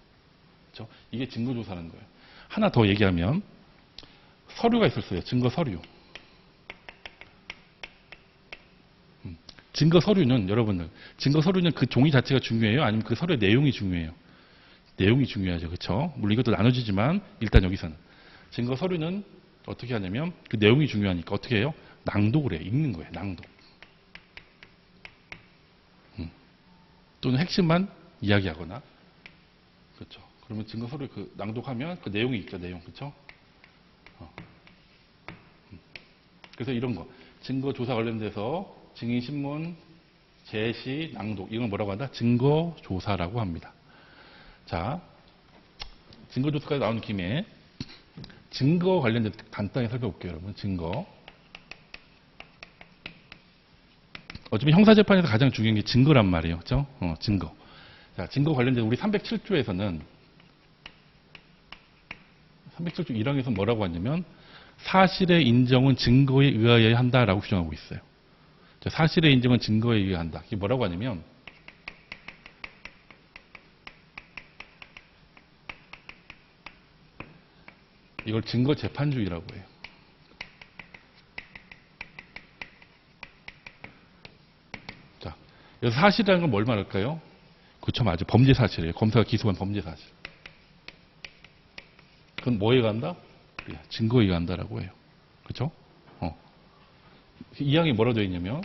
그렇죠? 이게 증거 조사라는 거예요. 하나 더 얘기하면 서류가 있었어요. 증거 서류. 증거 서류는 여러분들 증거 서류는 그 종이 자체가 중요해요? 아니면 그 서류의 내용이 중요해요? 내용이 중요하죠. 그렇죠? 물론 이것도 나눠지지만 일단 여기서는 증거 서류는 어떻게 하냐면 그 내용이 중요하니까 어떻게 해요? 낭독을 해요. 읽는 거예요. 낭독. 또는 핵심만 이야기하거나 그렇죠. 그러면 증거 서류 그 낭독하면 그 내용이 있죠. 내용. 그렇죠? 그래서 이런 거 증거 조사 관련돼서 증인 신문, 제시, 낭독 이건 뭐라고 한다? 증거 조사라고 합니다. 자, 증거 조사까지 나온 김에 증거 관련돼서 간단히 살펴볼게요, 여러분. 증거. 어차피 형사재판에서 가장 중요한 게 증거란 말이에요. 그렇죠? 증거. 자, 증거 관련돼서 우리 307조에서는 307조 1항에서 뭐라고 하냐면 사실의 인정은 증거에 의하여야 한다라고 규정하고 있어요. 자, 사실의 인정은 증거에 의해야 한다. 이게 뭐라고 하냐면 이걸 증거 재판주의라고 해요. 자, 여기서 사실이라는 건 뭘 말할까요? 그렇죠, 맞아요. 범죄 사실이에요. 검사가 기소한 범죄 사실. 그건 뭐에 의한다? 증거에 의한다라고 해요. 그렇죠? 이 항에 뭐라고 되어 있냐면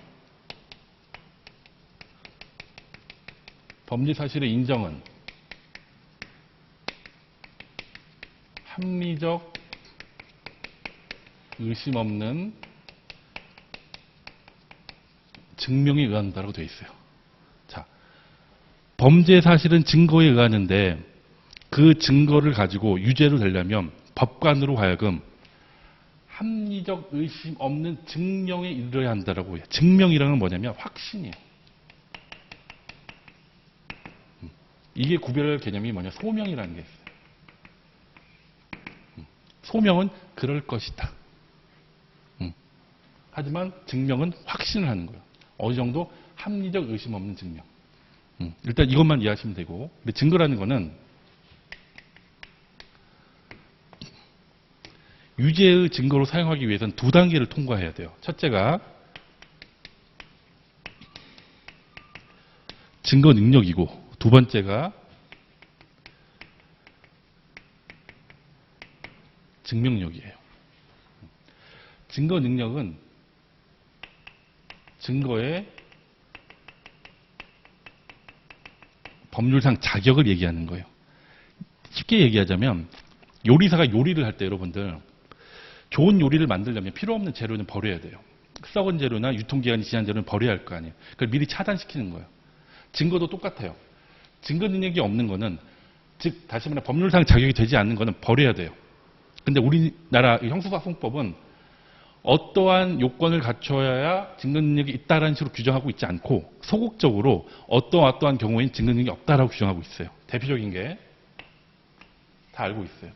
범죄 사실의 인정은 합리적 의심 없는 증명에 의한다라고 되어 있어요. 자, 범죄 사실은 증거에 의하는데 그 증거를 가지고 유죄로 되려면 법관으로 하여금 합리적 의심 없는 증명에 이르러야 한다라고 해요. 증명이라는 건 뭐냐면 확신이에요. 이게 구별할 개념이 뭐냐? 소명이라는 게 있어요. 소명은 그럴 것이다. 하지만 증명은 확신을 하는 거예요. 어느 정도 합리적 의심 없는 증명. 일단 이것만 이해하시면 되고, 근데 증거라는 거는 유죄의 증거로 사용하기 위해서는 두 단계를 통과해야 돼요. 첫째가 증거 능력이고, 두 번째가 증명력이에요. 증거 능력은 증거의 법률상 자격을 얘기하는 거예요. 쉽게 얘기하자면 요리사가 요리를 할 때 여러분들 좋은 요리를 만들려면 필요 없는 재료는 버려야 돼요. 썩은 재료나 유통기한이 지난 재료는 버려야 할 거 아니에요. 그걸 미리 차단시키는 거예요. 증거도 똑같아요. 증거 능력이 없는 거는 즉 다시 말해 법률상 자격이 되지 않는 거는 버려야 돼요. 근데 우리나라 형사소송법은 어떠한 요건을 갖춰야 증거 능력이 있다라는 식으로 규정하고 있지 않고 소극적으로 어떠한 경우에는 증거 능력이 없다라고 규정하고 있어요. 대표적인 게 다 알고 있어요.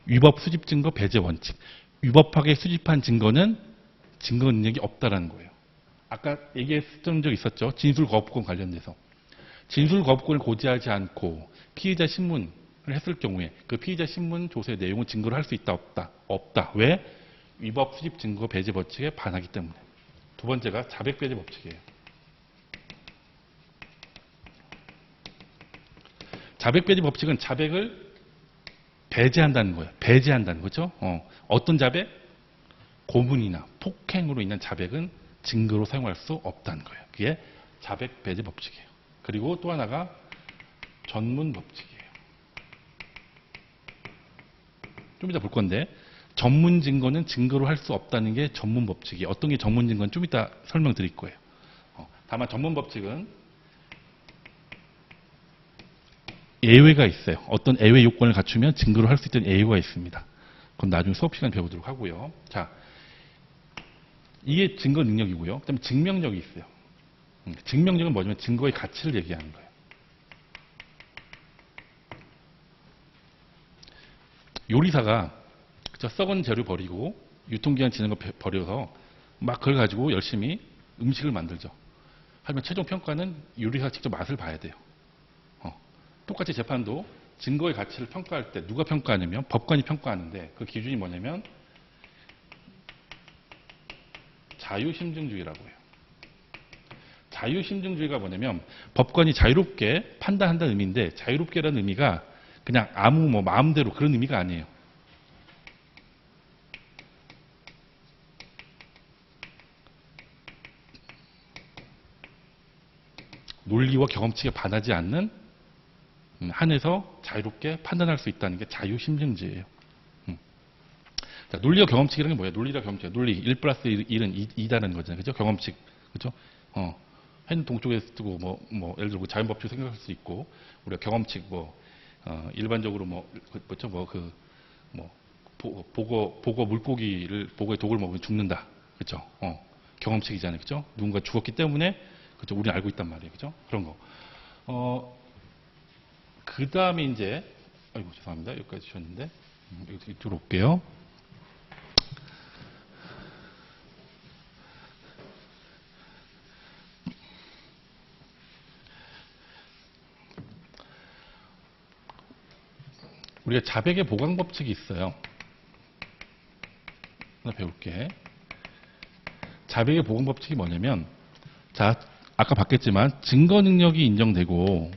위법 수집 증거 배제 원칙. 위법하게 수집한 증거는 증거 능력이 없다라는 거예요. 아까 얘기했던 적 있었죠. 진술 거부권 관련돼서. 진술 거부권을 고지하지 않고 피의자 신문을 했을 경우에 그 피의자 신문 조서의 내용을 증거로 할 수 있다 없다? 없다. 왜? 위법 수집 증거 배제 법칙에 반하기 때문에. 두 번째가 자백 배제 법칙이에요. 자백 배제 법칙은 자백을 배제한다는 거예요. 배제한다는 거죠. 어떤 자백? 고문이나 폭행으로 인한 자백은 증거로 사용할 수 없다는 거예요. 그게 자백 배제 법칙이에요. 그리고 또 하나가 전문 법칙이에요. 좀 이따 볼 건데 전문 증거는 증거로 할 수 없다는 게 전문 법칙이에요. 어떤 게 전문 증거는 좀 이따 설명드릴 거예요. 다만 전문 법칙은 예외가 있어요. 어떤 예외 요건을 갖추면 증거로 할 수 있던 예외가 있습니다. 그건 나중에 수업 시간 배우도록 하고요. 자, 이게 증거 능력이고요. 그다음에 증명력이 있어요. 증명력은 뭐냐면 증거의 가치를 얘기하는 거예요. 요리사가 썩은 재료 버리고 유통기한 지난 거 버려서 막 그걸 가지고 열심히 음식을 만들죠. 하지만 최종 평가는 요리사가 직접 맛을 봐야 돼요. 똑같이 재판도 증거의 가치를 평가할 때 누가 평가하냐면 법관이 평가하는데 그 기준이 뭐냐면 자유심증주의라고 해요. 자유심증주의가 뭐냐면 법관이 자유롭게 판단한다는 의미인데 자유롭게라는 의미가 그냥 아무 마음대로 그런 의미가 아니에요. 논리와 경험칙에 반하지 않는 한에서 자유롭게 판단할 수 있다는 게 자유심증주의예요. 자, 논리와 경험칙이라는 게 뭐예요? 논리와 경험칙. 논리 1 플러스 1은 2다는 거잖아요. 그죠? 경험칙. 그죠? 현 동쪽에 쓰고 예를 들어 자연법칙 생각할 수 있고 우리가 경험칙 일반적으로 보고 물고기를 보고의 독을 먹으면 죽는다. 그죠? 경험칙이잖아요. 그죠? 누군가 죽었기 때문에 그죠? 우리는 알고 있단 말이에요. 그죠? 그런 거. 그 다음에 이제 아이고 죄송합니다. 여기까지 주셨는데 이쪽으로 올게요. 우리가 자백의 보강 법칙이 있어요. 하나 배울게. 자백의 보강 법칙이 뭐냐면 자 아까 봤겠지만 증거 능력이 인정되고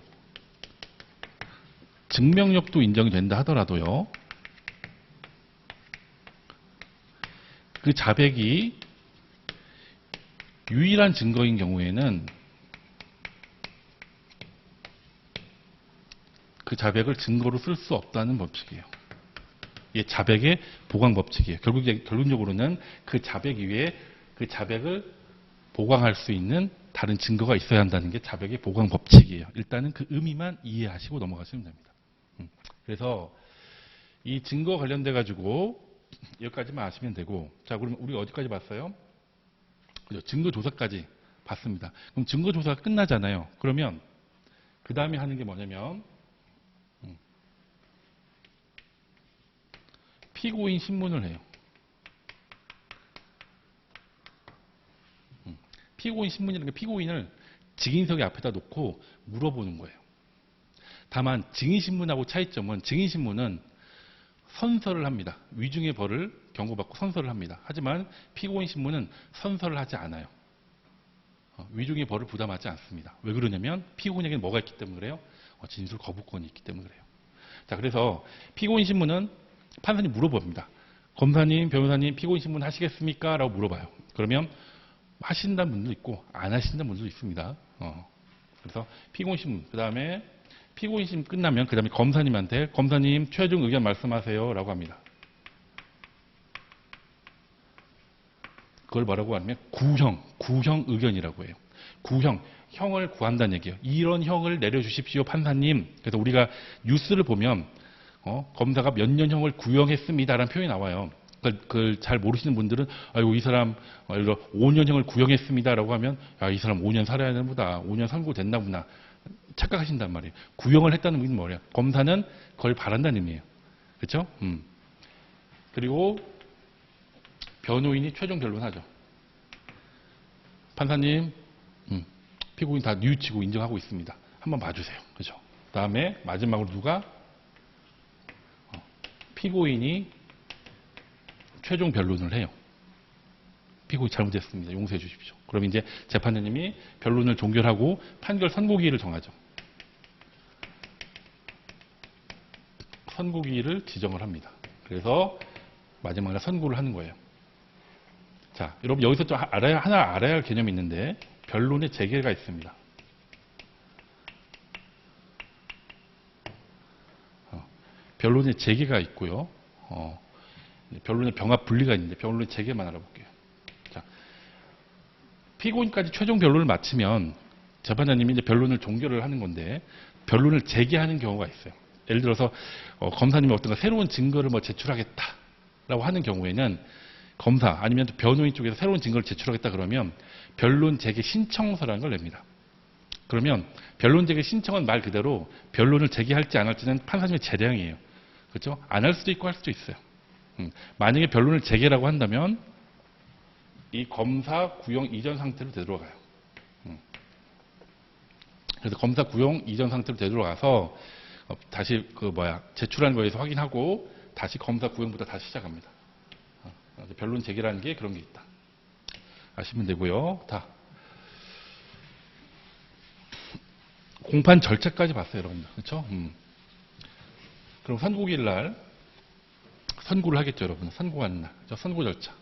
증명력도 인정이 된다 하더라도요. 그 자백이 유일한 증거인 경우에는 그 자백을 증거로 쓸 수 없다는 법칙이에요. 이게 자백의 보강 법칙이에요. 결론적으로는 그 자백 이외에 그 자백을 보강할 수 있는 다른 증거가 있어야 한다는 게 자백의 보강 법칙이에요. 일단은 그 의미만 이해하시고 넘어가시면 됩니다. 그래서 이 증거 관련돼 가지고 여기까지만 아시면 되고 자 그러면 우리 어디까지 봤어요? 그죠? 증거조사까지 봤습니다. 그럼 증거조사가 끝나잖아요. 그러면 그 다음에 하는 게 뭐냐면 피고인 신문을 해요. 피고인 신문이라는 게 피고인을 증인석의 앞에다 놓고 물어보는 거예요. 다만 증인신문하고 차이점은 증인신문은 선서를 합니다. 위중의 벌을 경고받고 선서를 합니다. 하지만 피고인 신문은 선서를 하지 않아요. 위중의 벌을 부담하지 않습니다. 왜 그러냐면 피고인에게는 뭐가 있기 때문에 그래요? 진술 거부권이 있기 때문에 그래요. 자, 그래서 피고인 신문은 판사님 물어봅니다. 검사님, 변호사님 피고인 신문 하시겠습니까? 라고 물어봐요. 그러면 하신다는 분도 있고 안 하신다는 분도 있습니다. 그래서 피고인 신문 그 다음에 피고인 신문 끝나면 그 다음에 검사님한테 검사님 최종 의견 말씀하세요 라고 합니다. 그걸 뭐라고 하냐면 구형 의견이라고 해요. 구형, 형을 구한다는 얘기예요. 이런 형을 내려주십시오 판사님. 그래서 우리가 뉴스를 보면 검사가 몇 년형을 구형했습니다라는 표현이 나와요. 그걸 잘 모르시는 분들은 아이고 이 사람 5년형을 구형했습니다라고 하면 이 사람 5년 살아야 되나 보다. 5년 선고됐나 보다. 착각하신단 말이에요. 구형을 했다는 의미는 뭐예요? 검사는 그걸 바란다는 의미예요. 그렇죠? 그리고 변호인이 최종 변론하죠. 판사님, 피고인 다 뉘우치고 인정하고 있습니다. 한번 봐주세요. 그죠? 그 다음에 마지막으로 누가? 피고인이 최종 변론을 해요. 피고인 잘못했습니다. 용서해 주십시오. 그럼 이제 재판장님이 변론을 종결하고 판결 선고기일을 정하죠. 선고기일을 지정을 합니다. 그래서 마지막에 선고를 하는 거예요. 자, 여러분 여기서 좀 하나 알아야 할 개념이 있는데 변론의 재개가 있습니다. 변론의 재개가 있고요. 변론의 병합 분리가 있는데 변론의 재개만 알아볼게요. 자, 피고인까지 최종 변론을 마치면 재판장님이 이제 변론을 종결을 하는 건데 변론을 재개하는 경우가 있어요. 예를 들어서 검사님이 어떤 새로운 증거를 제출하겠다라고 하는 경우에는 검사 아니면 변호인 쪽에서 새로운 증거를 제출하겠다 그러면 변론 재개 신청서라는 걸 냅니다. 그러면 변론 재개 신청은 말 그대로 변론을 재개할지 안 할지는 판사님의 재량이에요. 그렇죠? 안 할 수도 있고 할 수도 있어요. 만약에 변론을 재개라고 한다면 이 검사 구형 이전 상태로 되돌아가요. 그래서 검사 구형 이전 상태로 되돌아가서 다시 제출한 거에서 확인하고 다시 검사 구형부터 다시 시작합니다. 변론 재개라는 게 그런 게 있다. 아시면 되고요. 다 공판 절차까지 봤어요, 여러분들. 그렇죠? 그럼 선고기일 날 선고를 하겠죠, 여러분. 선고하는 날. 그렇죠? 선고 절차.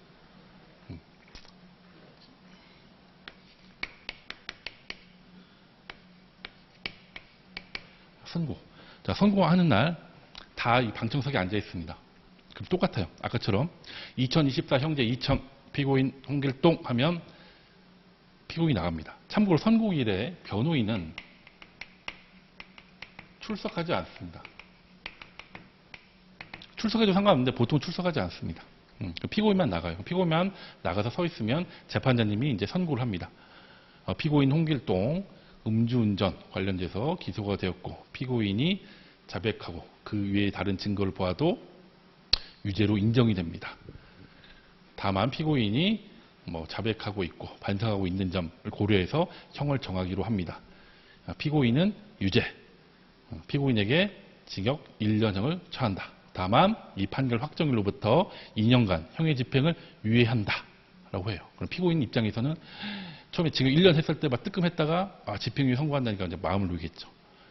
선고. 자, 선고하는 날 다 이 방청석에 앉아 있습니다. 그럼 똑같아요. 아까처럼 2024 형제 2000 피고인 홍길동 하면 피고인이 나갑니다. 참고로 선고일에 변호인은 출석하지 않습니다. 출석해도 상관없는데 보통 출석하지 않습니다. 피고인만 나가요. 피고인만 나가서 서 있으면 재판장님이 이제 선고를 합니다. 피고인 홍길동 음주운전 관련돼서 기소가 되었고 피고인이 자백하고 그 외에 다른 증거를 보아도 유죄로 인정이 됩니다. 다만 피고인이 자백하고 있고 반성하고 있는 점을 고려해서 형을 정하기로 합니다. 피고인은 유죄, 피고인에게 징역 1년형을 처한다. 다만 이 판결 확정일로부터 2년간 형의 집행을 유예한다 라고 해요. 그럼 피고인 입장에서는 처음에 징역 1년 했을 때 막 뜨끔했다가 집행유예 선고한다니까 이제 마음을 놓이겠죠.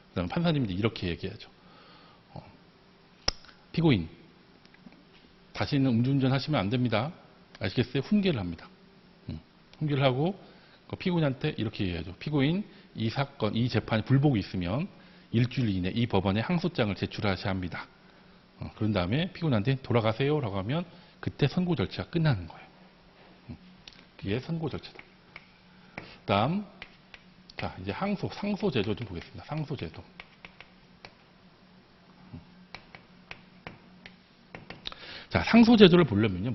그다음에 판사님이 이렇게 얘기하죠. 피고인 다시는 음주운전 하시면 안 됩니다. 아시겠어요? 훈계를 합니다. 훈계를 하고 피고인한테 이렇게 얘기하죠. 피고인 이 사건, 이 재판에 불복이 있으면 일주일 이내 이 법원에 항소장을 제출하셔야 합니다. 그런 다음에 피고인한테 돌아가세요 라고 하면 그때 선고 절차가 끝나는 거예요. 그게 선고 절차다. 다음, 자, 이제 상소 제도 좀 보겠습니다. 상소 제도. 자, 상소 제도를 보려면요,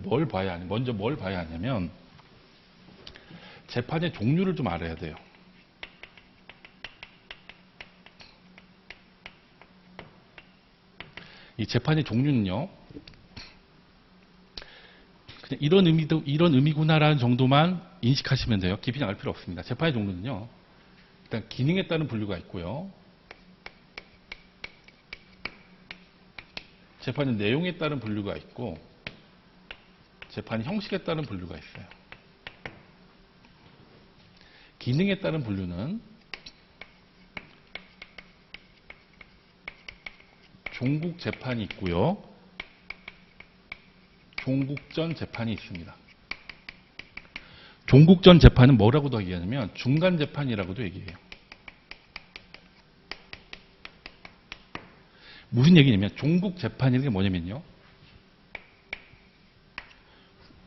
먼저 뭘 봐야 하냐면, 재판의 종류를 좀 알아야 돼요. 이 재판의 종류는요, 그냥 이런 의미구나라는 정도만 인식하시면 돼요. 깊이 나갈 필요 없습니다. 재판의 종류는요, 일단 기능에 따른 분류가 있고요, 재판의 내용에 따른 분류가 있고, 재판의 형식에 따른 분류가 있어요. 기능에 따른 분류는 종국 재판이 있고요, 종국전 재판이 있습니다. 종국전 재판은 뭐라고도 얘기하냐면 중간 재판이라고도 얘기해요. 무슨 얘기냐면 종국 재판이라는 게 뭐냐면요,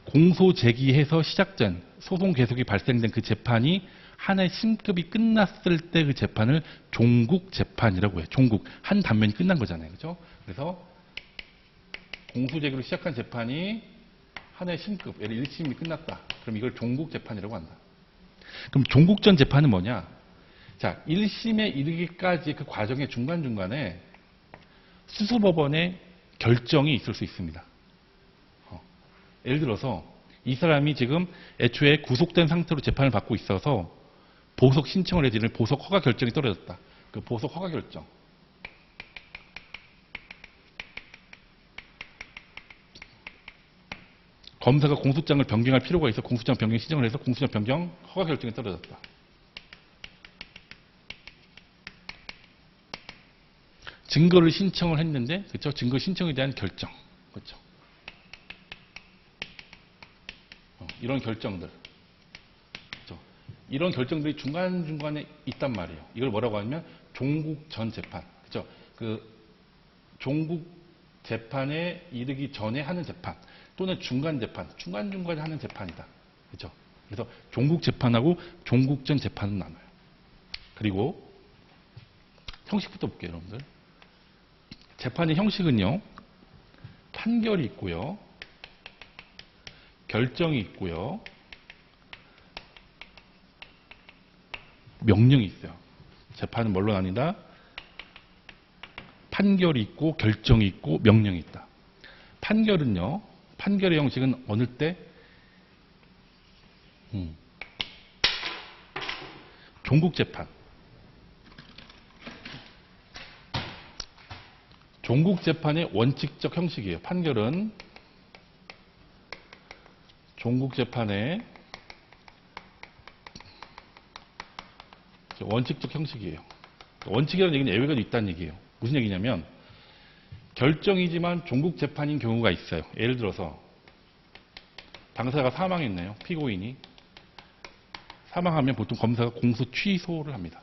공소 제기해서 시작된 소송 계속이 발생된 그 재판이 하나의 심급이 끝났을 때 그 재판을 종국 재판이라고 해요. 종국, 한 단면이 끝난 거잖아요. 그죠? 그래서 공소 제기로 시작한 재판이 하나의 심급, 예를 1심이 끝났다. 그럼 이걸 종국 재판이라고 한다. 그럼 종국전 재판은 뭐냐? 자, 1심에 이르기까지 그 과정의 중간중간에 수수법원의 결정이 있을 수 있습니다. 예를 들어서 이 사람이 지금 애초에 구속된 상태로 재판을 받고 있어서 보석 신청을 해지는 보석 허가 결정이 떨어졌다. 그 보석 허가 결정. 검사가 공소장을 변경할 필요가 있어 공소장 변경 신청을 해서 공소장 변경 허가 결정이 떨어졌다. 증거를 신청을 했는데, 그렇죠? 증거 신청에 대한 결정, 그렇죠? 이런 결정들, 그렇죠? 이런 결정들이 중간 중간에 있단 말이에요. 이걸 뭐라고 하냐면 종국 전 재판, 그렇죠? 그 종국 재판에 이르기 전에 하는 재판 또는 중간 재판, 중간 중간에 하는 재판이다, 그렇죠? 그래서 종국 재판하고 종국 전 재판은 나눠요. 그리고 형식부터 볼게요, 여러분들. 재판의 형식은요, 판결이 있고요, 결정이 있고요, 명령이 있어요. 재판은 뭘로 나뉜다? 판결이 있고, 결정이 있고, 명령이 있다. 판결은요, 판결의 형식은 어느 때? 종국재판. 종국재판의 원칙적 형식이에요. 판결은 종국재판의 원칙적 형식이에요. 원칙이라는 얘기는 예외가 있다는 얘기예요. 무슨 얘기냐면 결정이지만 종국재판인 경우가 있어요. 예를 들어서 당사자가 사망했네요. 피고인이. 사망하면 보통 검사가 공소 취소를 합니다.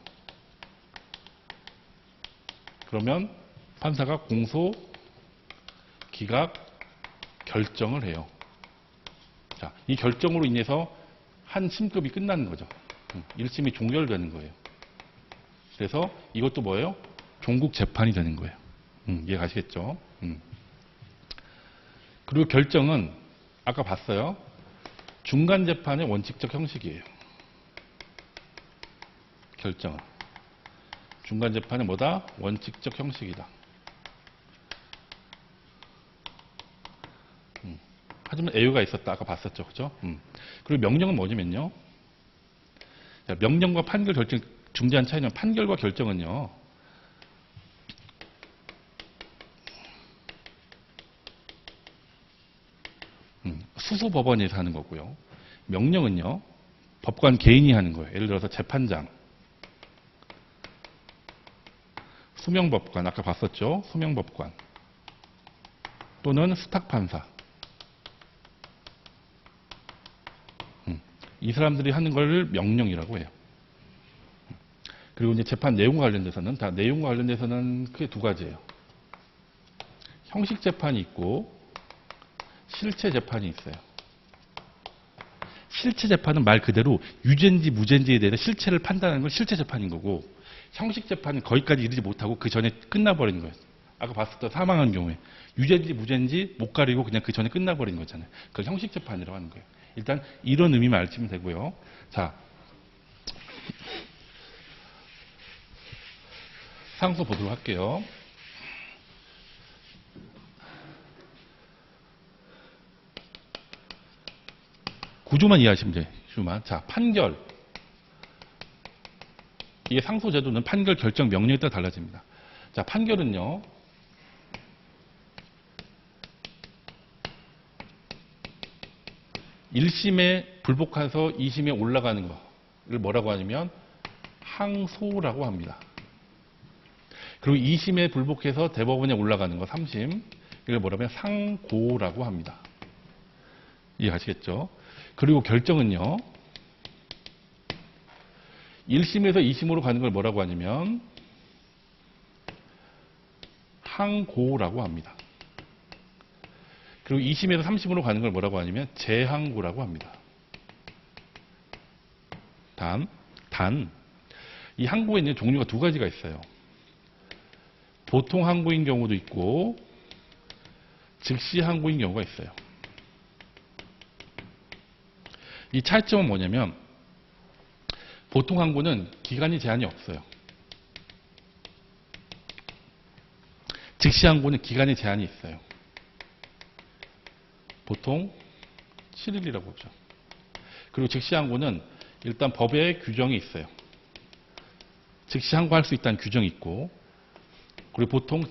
그러면 판사가 공소, 기각, 결정을 해요. 자, 이 결정으로 인해서 한 심급이 끝나는 거죠. 1심이 종결되는 거예요. 그래서 이것도 뭐예요? 종국 재판이 되는 거예요. 이해 가시겠죠? 그리고 결정은 아까 봤어요. 중간 재판의 원칙적 형식이에요. 결정은. 중간 재판은 뭐다? 원칙적 형식이다. 하지만 애유가 있었다. 아까 봤었죠. 그죠? 그리고 명령은 뭐냐면요. 자, 명령과 판결 결정 중대한 차이는 판결과 결정은요. 수소법원에서 하는 거고요. 명령은요. 법관 개인이 하는 거예요. 예를 들어서 재판장, 수명법관, 아까 봤었죠. 수명법관 또는 수탁판사. 이 사람들이 하는 걸 명령이라고 해요. 그리고 이제 재판 내용과 관련돼서는 다 내용과 관련돼서는 크게 두 가지예요. 형식 재판이 있고 실체 재판이 있어요. 실체 재판은 말 그대로 유죄인지 무죄인지에 대해서 실체를 판단하는 건 실체 재판인 거고, 형식 재판은 거기까지 이르지 못하고 그 전에 끝나버린 거예요. 아까 봤었던 사망한 경우에 유죄인지 무죄인지 못 가리고 그냥 그 전에 끝나버린 거잖아요. 그걸 형식 재판이라고 하는 거예요. 일단 이런 의미만 알시면 되고요. 자, 상소 보도록 할게요. 구조만 이해하시면 돼요. 구조만. 자, 판결. 이게 상소 제도는 판결, 결정, 명령에 따라 달라집니다. 자, 판결은요. (1심에) 불복해서 (2심에) 올라가는 거를 뭐라고 하냐면 항소라고 합니다. 그리고 (2심에) 불복해서 대법원에 올라가는 거 (3심) 이걸 뭐라고 하면 상고라고 합니다. 이해하시겠죠? 그리고 결정은요. 1심에서 2심으로 가는 걸 뭐라고 하냐면 항고라고 합니다. 그리고 2심에서 3심으로 가는 걸 뭐라고 하냐면 재항고라고 합니다. 이 항고에는 종류가 두 가지가 있어요. 보통 항고인 경우도 있고 즉시 항고인 경우가 있어요. 이 차이점은 뭐냐면 보통 항고는 기간이 제한이 없어요. 즉시 항고는 기간의 제한이 있어요. 보통 7일이라고 보죠. 그리고 즉시 항고는 일단 법에 규정이 있어요. 즉시 항고할 수 있다는 규정이 있고, 그리고 보통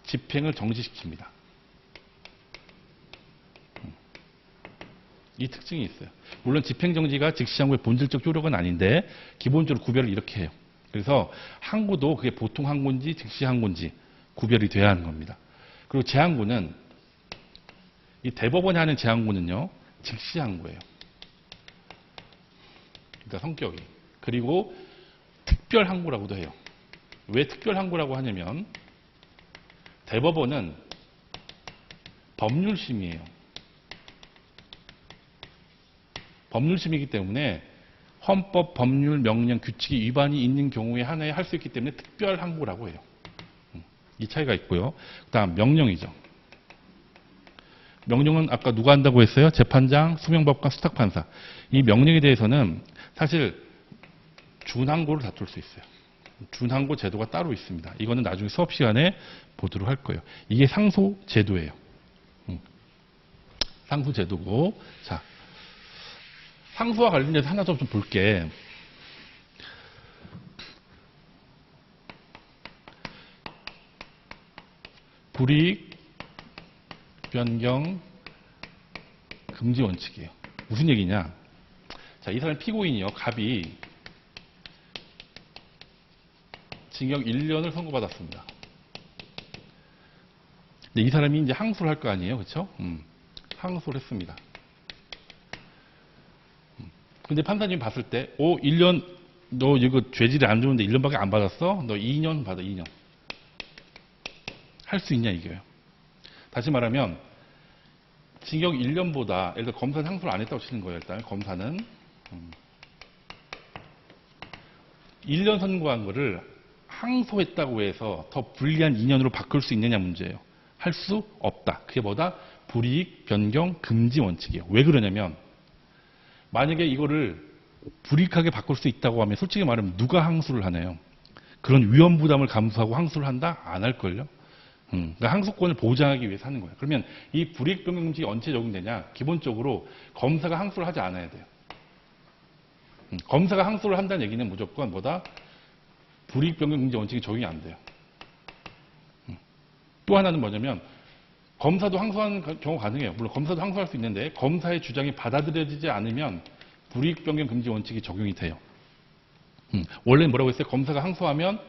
집행을 정지시킵니다. 이 특징이 있어요. 물론 집행정지가 즉시 항고의 본질적 효력은 아닌데 기본적으로 구별을 이렇게 해요. 그래서 항고도 그게 보통 항고인지 즉시 항고인지 구별이 돼야 하는 겁니다. 그리고 재항고는 이 대법원이 하는 재항고는요, 즉시 항고예요. 그러니까 성격이. 그리고 특별 항고라고도 해요. 왜 특별 항고라고 하냐면 대법원은 법률심이에요. 법률심이기 때문에 헌법, 법률, 명령, 규칙이 위반이 있는 경우에 하나에 할 수 있기 때문에 특별 항고라고 해요. 이 차이가 있고요. 그 다음 명령이죠. 명령은 아까 누가 한다고 했어요? 재판장, 수명법관, 수탁판사. 이 명령에 대해서는 사실 준항고를 다툴 수 있어요. 준항고 제도가 따로 있습니다. 이거는 나중에 수업 시간에 보도록 할 거예요. 이게 상소제도예요. 상소제도고, 자, 상소와 관련해서 하나 좀 볼게. 불이익, 변경, 금지 원칙이에요. 무슨 얘기냐? 자, 이 사람 피고인이요. 갑이 징역 1년을 선고받았습니다. 근데 이 사람이 이제 항소를 할 거 아니에요. 그렇죠? 항소를 했습니다. 근데 판사님이 봤을 때, 1년, 너 이거 죄질이 안 좋은데 1년밖에 안 받았어? 너 2년 받아, 2년. 할 수 있냐, 이거예요. 다시 말하면, 징역 1년보다, 예를 들어 검사는 항소를 안 했다고 치는 거예요, 일단. 검사는. 1년 선고한 거를 항소했다고 해서 더 불리한 2년으로 바꿀 수 있느냐 문제예요. 할 수 없다. 그게 뭐다? 불이익, 변경, 금지 원칙이에요. 왜 그러냐면, 만약에 이거를 불이익하게 바꿀 수 있다고 하면 솔직히 말하면 누가 항소를 하나요? 그런 위험 부담을 감수하고 항소를 한다? 안 할걸요? 그러니까 항소권을 보장하기 위해서 하는 거예요. 그러면 이 불이익 변경 금지가 언제 적용되냐? 기본적으로 검사가 항소를 하지 않아야 돼요. 검사가 항소를 한다는 얘기는 무조건 뭐다? 불이익 변경 금지 원칙이 적용이 안 돼요. 또 하나는 뭐냐면 검사도 항소하는 경우 가능해요. 물론 검사도 항소할 수 있는데 검사의 주장이 받아들여지지 않으면 불이익 변경 금지 원칙이 적용이 돼요. 원래는 뭐라고 했어요? 검사가 항소하면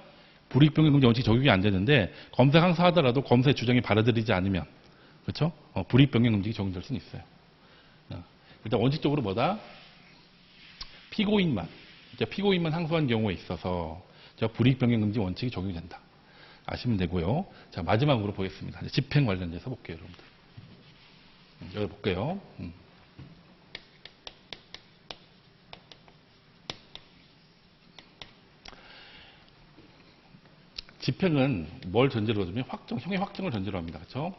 불이익 변경 금지 원칙이 적용이 안 되는데 검사가 항소하더라도 검사의 주장이 받아들이지 않으면 그렇죠? 불이익 변경 금지가 적용될 수는 있어요. 일단 원칙적으로 뭐다? 피고인만 항소한 경우에 있어서 불이익 변경 금지 원칙이 적용이 된다. 아시면 되고요. 자, 마지막으로 보겠습니다. 집행 관련돼서 볼게요, 여러분들. 여기 볼게요. 집행은 뭘 전제로 하냐면 형의 확정을 전제로 합니다. 그렇죠?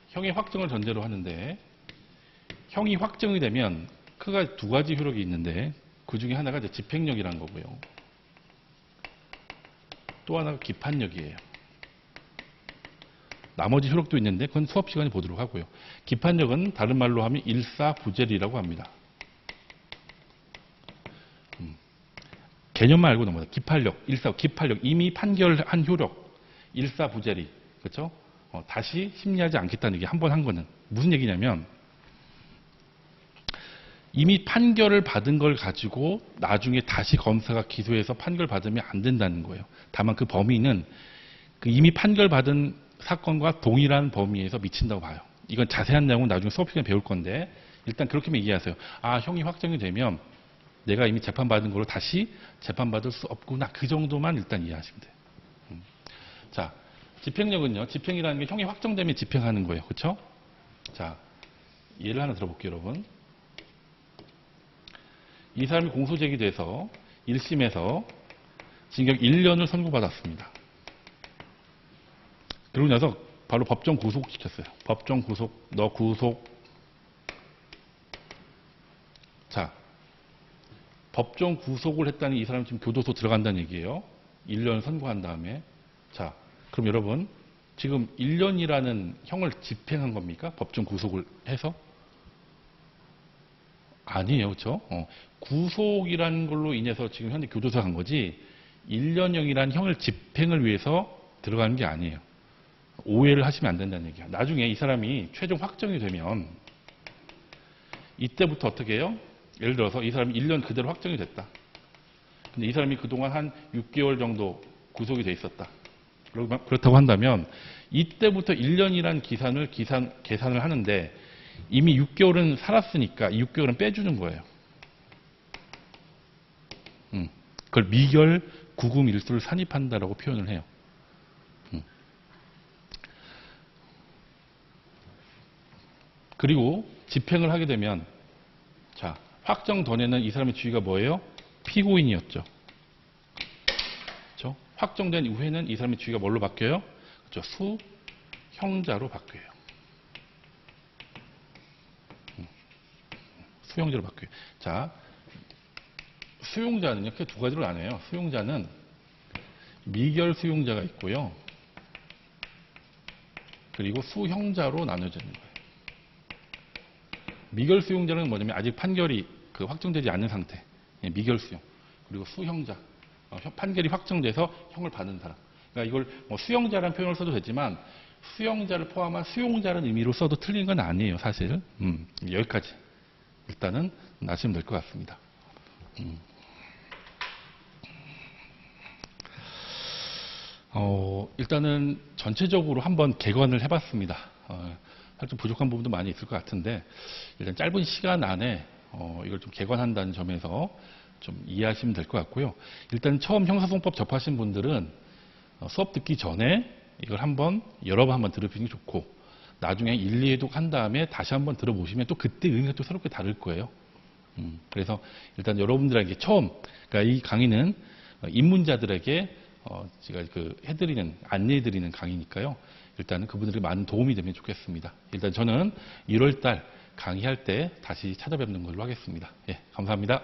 형의 확정을 전제로 하는데 형이 확정이 되면 크게 두 가지 효력이 있는데 그 중에 하나가 이제 집행력이라는 거고요. 또 하나가 기판력이에요. 나머지 효력도 있는데 그건 수업 시간에 보도록 하고요. 기판력은 다른 말로 하면 일사부재리라고 합니다. 개념만 알고 넘어가요. 기판력, 기판력, 이미 판결한 효력, 일사부재리, 그렇죠? 다시 심리하지 않겠다는 얘기, 한 번 한 거는 무슨 얘기냐면 이미 판결을 받은 걸 가지고 나중에 다시 검사가 기소해서 판결 받으면 안 된다는 거예요. 다만 그 범위는 그 이미 판결 받은 사건과 동일한 범위에서 미친다고 봐요. 이건 자세한 내용은 나중에 수업 시간에 배울 건데 일단 그렇게만 이해하세요. 아, 형이 확정이 되면 내가 이미 재판받은 걸로 다시 재판받을 수 없구나. 그 정도만 일단 이해하시면 돼요. 자, 집행력은요. 집행이라는 게 형이 확정되면 집행하는 거예요. 그렇죠? 자, 예를 하나 들어볼게요, 여러분. 이 사람이 공소 제기돼서 1심에서 징역 1년을 선고받았습니다. 그러고 나서 바로 법정 구속시켰어요. 법정 구속, 너 구속. 자, 법정 구속을 했다니 이 사람이 지금 교도소 들어간다는 얘기예요. 1년 선고한 다음에. 자, 그럼 여러분 지금 1년이라는 형을 집행한 겁니까? 법정 구속을 해서? 아니에요. 그렇죠? 구속이라는 걸로 인해서 지금 현재 교도소 간 거지 1년형이라는 형을 집행을 위해서 들어가는 게 아니에요. 오해를 하시면 안 된다는 얘기야. 나중에 이 사람이 최종 확정이 되면 이때부터 어떻게 해요? 예를 들어서 이 사람이 1년 그대로 확정이 됐다. 근데 이 사람이 그동안 한 6개월 정도 구속이 돼 있었다. 그렇다고 한다면 이때부터 1년이란 계산을 하는데 이미 6개월은 살았으니까 이 6개월은 빼주는 거예요. 그걸 미결 구금일수를 산입한다라고 표현을 해요. 그리고 집행을 하게 되면 자, 확정 전에는 이 사람의 지위가 뭐예요? 피고인이었죠. 그렇죠? 확정된 이후에는 이 사람의 지위가 뭘로 바뀌어요? 그렇죠? 수형자로 바뀌어요. 수형자로 바뀌어요. 자, 수용자는요, 크게 두 가지로 나뉘어요. 수용자는 미결 수용자가 있고요. 그리고 수형자로 나눠지는 거예요. 미결 수용자는 뭐냐면 아직 판결이 확정되지 않은 상태. 미결 수용. 그리고 수형자. 판결이 확정돼서 형을 받는 사람. 그러니까 이걸 뭐 수형자라는 표현을 써도 되지만 수형자를 포함한 수용자라는 의미로 써도 틀린 건 아니에요, 사실. 여기까지 일단은 아시면 될 것 같습니다. 일단은 전체적으로 한번 개관을 해봤습니다. 좀 부족한 부분도 많이 있을 것 같은데 일단 짧은 시간 안에 이걸 좀 개관한다는 점에서 좀 이해하시면 될 것 같고요. 일단 처음 형사소송법 접하신 분들은 수업 듣기 전에 이걸 여러 번 한번 들으시는 게 좋고 나중에 1, 2회독 한 다음에 다시 한번 들어보시면 또 그때 의미가 또 새롭게 다를 거예요. 그래서 일단 여러분들에게 그러니까 이 강의는 입문자들에게 제가 안내해드리는 강의니까요. 일단은 그분들이 많은 도움이 되면 좋겠습니다. 일단 저는 1월달 강의할 때 다시 찾아뵙는 걸로 하겠습니다. 예, 감사합니다.